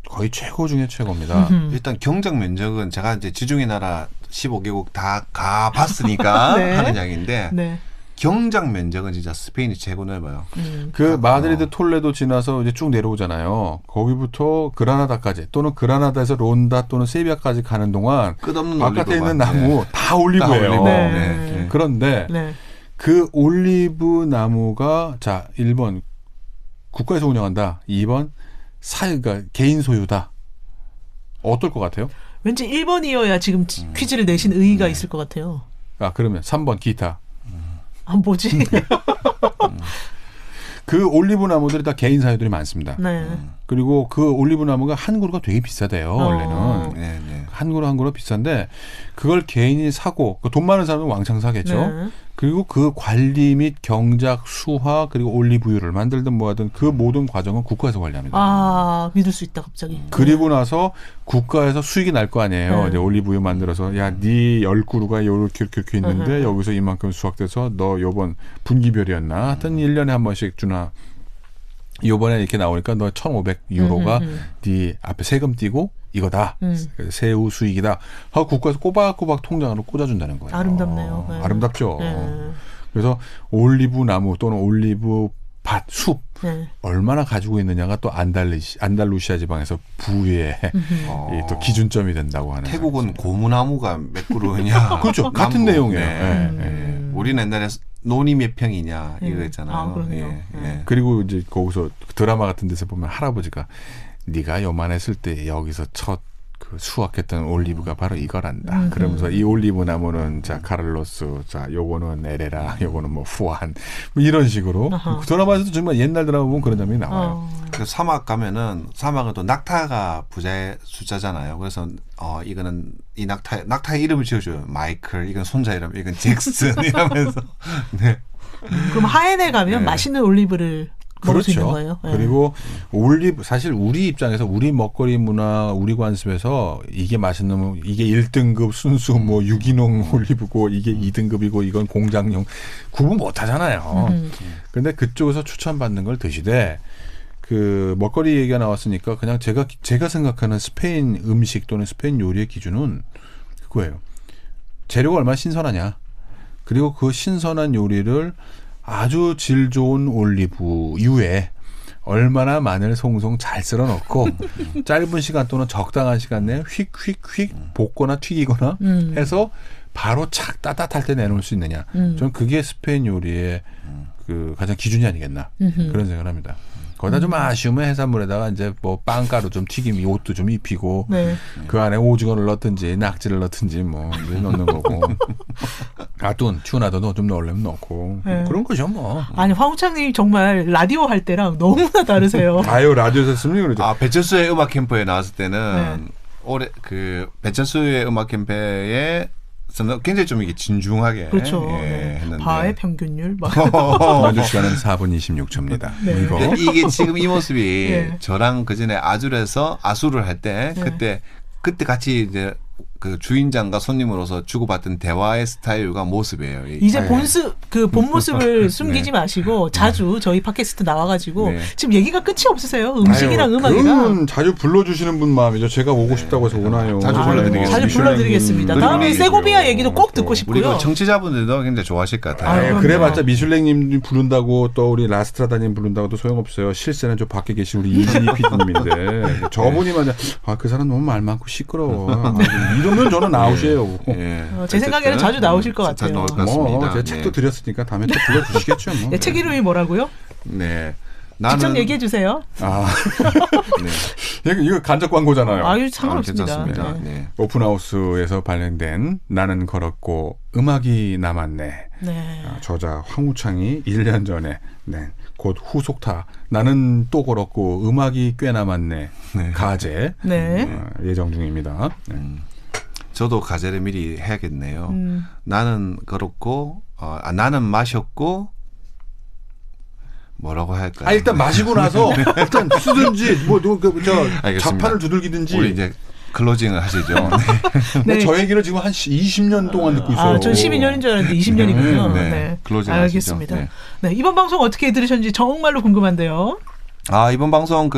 거의 최고 중에 최고입니다. 일단 경작 면적은 제가 이제 지중해 나라 15개국 다 가봤으니까 네. 하는 이야기인데 네. 경작 면적은 진짜 스페인이 최고 넓어요. 그 마드리드 톨레도 지나서 이제 쭉 내려오잖아요. 거기부터 그라나다까지 또는 그라나다에서 론다 또는 세비야까지 가는 동안 끝없는 바깥에 올리브가. 있는 나무 다 올리브예요. 올리브. 네. 네. 그런데 네. 그 올리브 나무가 자 1번 국가에서 운영한다. 2번 그러니까 개인 소유다. 어떨 것 같아요? 왠지 1번이어야 지금 퀴즈를 내신 의의가 있을 것 같아요. 그러면 3번 기타. 뭐지? 그 올리브 나무들이 다 개인 사유들이 많습니다. 네. 그리고 그 올리브 나무가 한 그루가 되게 비싸대요. 원래는. 네, 네. 한 그루 비싼데 그걸 개인이 사고 돈 많은 사람은 왕창 사겠죠. 네. 그리고 그 관리 및 경작, 수화 그리고 올리브유를 만들든 뭐하든 그 모든 과정은 국가에서 관리합니다. 아, 믿을 수 있다 갑자기. 그리고 나서 국가에서 수익이 날 거 아니에요. 네. 이제 올리브유 만들어서 야, 네 10그루가 이렇게 있는데 여기서 이만큼 수확돼서 너 요번 분기별이었나? 하여튼 1년에 한 번씩 주나. 요번에 이렇게 나오니까 너 1,500유로가 네 앞에 세금 띄고 이거다. 세후 수익이다. 하고 국가에서 꼬박꼬박 통장으로 꽂아준다는 거예요. 아름답네요. 네. 아름답죠. 네. 그래서 올리브 나무 또는 올리브 밭, 숲 네. 얼마나 가지고 있느냐가 또 안달루시아 지방에서 부의 이또 기준점이 된다고 하는. 태국은 고무나무가 몇 그루냐. 그렇죠. 같은 내용이에요. 네. 네. 우리는 옛날에 논이 몇 평이냐 이거 있잖아요. 아, 그러네요. 예. 그리고 이제 거기서 드라마 같은 데서 보면 할아버지가 네가 요만했을 때 여기서 첫 그 수확했던 올리브가 바로 이거란다. 그러면서 이 올리브 나무는 자 카를로스, 자 요거는 에레라, 요거는 뭐 후안 뭐 이런 식으로 그 드라마에서도 정말 옛날 드라마 보면 그런 장면이 나와요. 그 사막 가면은 사막은 또 낙타가 부자의 숫자잖아요. 그래서 이거는 이 낙타의 이름을 지어줘요. 마이클, 이건 손자 이름, 이건 잭슨 이러면서. 네. 그럼 하엔에 가면 네. 맛있는 올리브를 먹을 수 있는 거예요. 네. 그리고 올리브 사실 우리 입장에서 우리 먹거리 문화 우리 관습에서 이게 맛있는 이게 1등급 순수 뭐 유기농 올리브고 이게 2등급이고 이건 공장용 구분 못 하잖아요. 근데 그쪽에서 추천받는 걸 드시되 그 먹거리 얘기가 나왔으니까 그냥 제가 생각하는 스페인 음식 또는 스페인 요리의 기준은 그거예요. 재료가 얼마나 신선하냐. 그리고 그 신선한 요리를 아주 질 좋은 올리브유에 얼마나 마늘 송송 잘 썰어 넣고 짧은 시간 또는 적당한 시간 내에 휙휙휙 볶거나 튀기거나 해서 바로 착 따뜻할 때 내놓을 수 있느냐. 저는 그게 스페인 요리의 그 가장 기준이 아니겠나 그런 생각을 합니다. 거기다 좀 아쉬우면 해산물에다가 이제 뭐 빵가루 좀 튀김, 옷도 좀 입히고 네. 그 안에 오징어를 넣든지 낙지를 넣든지 뭐 넣는 거고 튜나도 좀 넣으려면 넣고 네. 그런 거죠 뭐. 아니 황우창님 정말 라디오 할 때랑 너무나 다르세요. 아유 라디오에서 쓰면 그러죠. 아 배철수의 음악 캠프에 나왔을 때는 네. 올해 그 배철수의 음악 캠프에 굉장히 좀 이게 진중하게 그렇죠. 예, 했는데 바의 평균율 막. 라디오 시간은 4분 26초입니다. 네. 이거 이게 지금 이 모습이 네. 저랑 그 전에 아줄에서 아수를 할 때 네. 그때 같이 이제 그 주인장과 손님으로서 주고받던 대화의 스타일과 모습이에요. 이제 네. 본 모습을 숨기지 마시고 자주 저희 팟캐스트 나와가지고 네. 지금 얘기가 끝이 없으세요. 음식이랑 아유, 음악이랑. 그러면 자주 불러주시는 분 마음이죠. 제가 오고 싶다고 해서 오나요. 자주 불러드리겠습니다. 자주 불러드리겠습니다. 그리고 다음에 우리 세고비아 얘기도 꼭 듣고 우리 싶고요. 그 청취자분들도 굉장히 좋아하실 것 같아요. 아유, 아유, 그럼요. 그래봤자 미슐랭님 부른다고 또 우리 라스트라다님 부른다고도 소용없어요. 실세는 저 밖에 계신 우리 이진희 PD님인데 저분이 만약 그 사람 너무 말 많고 시끄러워 이러면 저는 아웃이에요. 예. 제 생각에는 자주 나오실 것 자주 같아요. 나올 것 같습니다. 제가 책도 드렸으니까 다음에 또 불러주시겠죠. 뭐. 네, 책 이름이 뭐라고요? 네. 직접 얘기해 주세요. 네. 이거 간접 광고잖아요. 아유 상관없습니다. 괜찮습니다. 네. 네. 오픈하우스에서 발행된 나는 걸었고 음악이 남았네. 네. 저자 황우창이 1년 전에 곧 후속타 나는 또 걸었고 음악이 꽤 남았네. 가제 네. 예정 중입니다. 저도 가제를 미리 해야겠네요. 나는 걸었고 나는 마셨고 뭐라고 할까요? 일단 마시고 나서 일단 쓰든지 알겠습니다. 자판을 두들기든지. 우리 이제 클로징을 하시죠. 네. 저 얘기를 지금 한 20년 동안 듣고 있어요. 전 12년인 줄 알았는데 20년이군요. 네. 네. 클로징 알겠습니다. 하시죠. 네. 이번 방송 어떻게 들으셨는지 정말로 궁금한데요. 이번 방송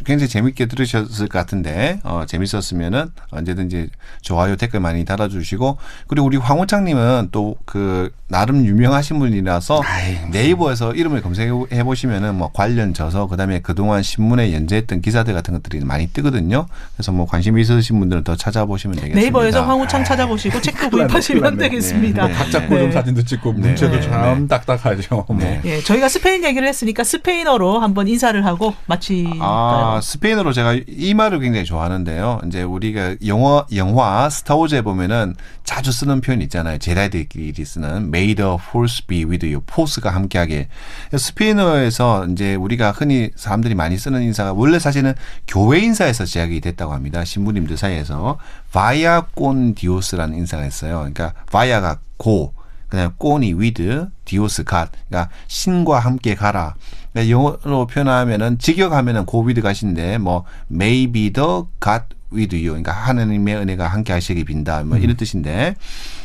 굉장히 재밌게 들으셨을 것 같은데 재밌었으면은 언제든지 좋아요 댓글 많이 달아주시고 그리고 우리 황우창님은 또 그 나름 유명하신 분이라서 네이버에서 이름을 검색해 보시면은 뭐 관련 저서 그다음에 그동안 신문에 연재했던 기사들 같은 것들이 많이 뜨거든요. 그래서 뭐 관심 있으신 분들은 더 찾아보시면 되겠습니다. 네이버에서 황우창 찾아보시고 책도 구입하시면 되겠습니다. 네. 각 잡고 좀 사진도 찍고 문체도 참 딱딱하죠. 네. 예, 저희가 스페인 얘기를 했으니까 스페인어로 한번 인사를 하고 마칠까요? 스페인어로 제가 이 말을 굉장히 좋아하는데요. 이제 우리가 영화 스타워즈에 보면은 자주 쓰는 표현 있잖아요. 제다이들끼리 쓰는 May the Force be with you. 포스가 함께하게. 스페인어에서 이제 우리가 흔히 사람들이 많이 쓰는 인사가 원래 사실은 교회 인사에서 시작이 됐다고 합니다. 신부님들 사이에서 Vaya con Dios라는 인사가 있어요. 그러니까 Vaya가 고, 그다음에 꼰이 with, 디오스 갓. 그러니까 신과 함께 가라. 그러니까 영어로 표현하면은 직역하면은 go with 갓인데 뭐 may be the God with you. 그러니까 하나님의 은혜가 함께 하시기 빈다. 뭐 이런 뜻인데.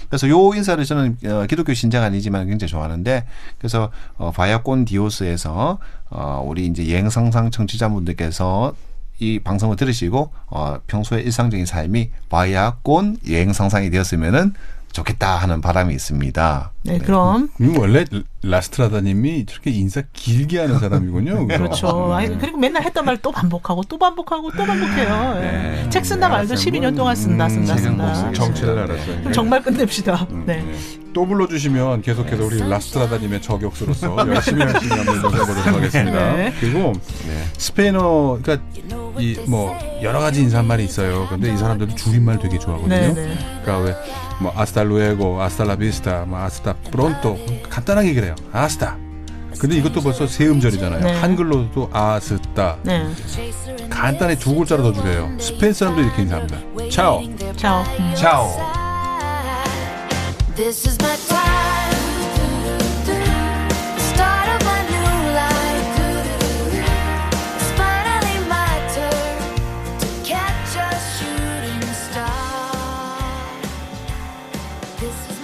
그래서 요 인사를 저는 기독교 신자가 아니지만 굉장히 좋아하는데 그래서 바야꼰 디오스에서 우리 이제 여행상상 청취자분들께서 이 방송을 들으시고 평소에 일상적인 삶이 바야꼰 여행상상이 되었으면은 좋겠다 하는 바람이 있습니다. 네, 그럼 원래 라스트라다님이 저렇게 인사 길게 하는 사람이군요. 그렇죠. 아니, 그리고 맨날 했던 말 또 반복하고 또 반복하고 또 반복해요. 네. 책 쓴다 말도 12년 동안 쓴다. 정체를 알았어요. 그럼 정말 끝냅시다. 네. 또 불러주시면 계속해서 우리 라스트라다님의 저격수로서 열심히 한번 해보도록 하겠습니다. 네. 그리고 스페인어, 그러니까 이 뭐 여러 가지 인사말이 있어요. 근데 이 사람들도 줄임말 되게 좋아하거든요. 네. 그러니까 왜 뭐 아스타 루에고, 아스타 라 비스타, 뭐 아스타 프론토 간단하게 그래요. 아스타. 근데 이것도 벌써 세 음절이잖아요. 네. 한글로도 아스따. 네. 간단히 두 글자로 더 줄여요. 스페인 사람도 이렇게 인사합니다. 차오. 차오. 차오. This is my time. Start of a new life. It's finally my turn to catch a shooting star. This is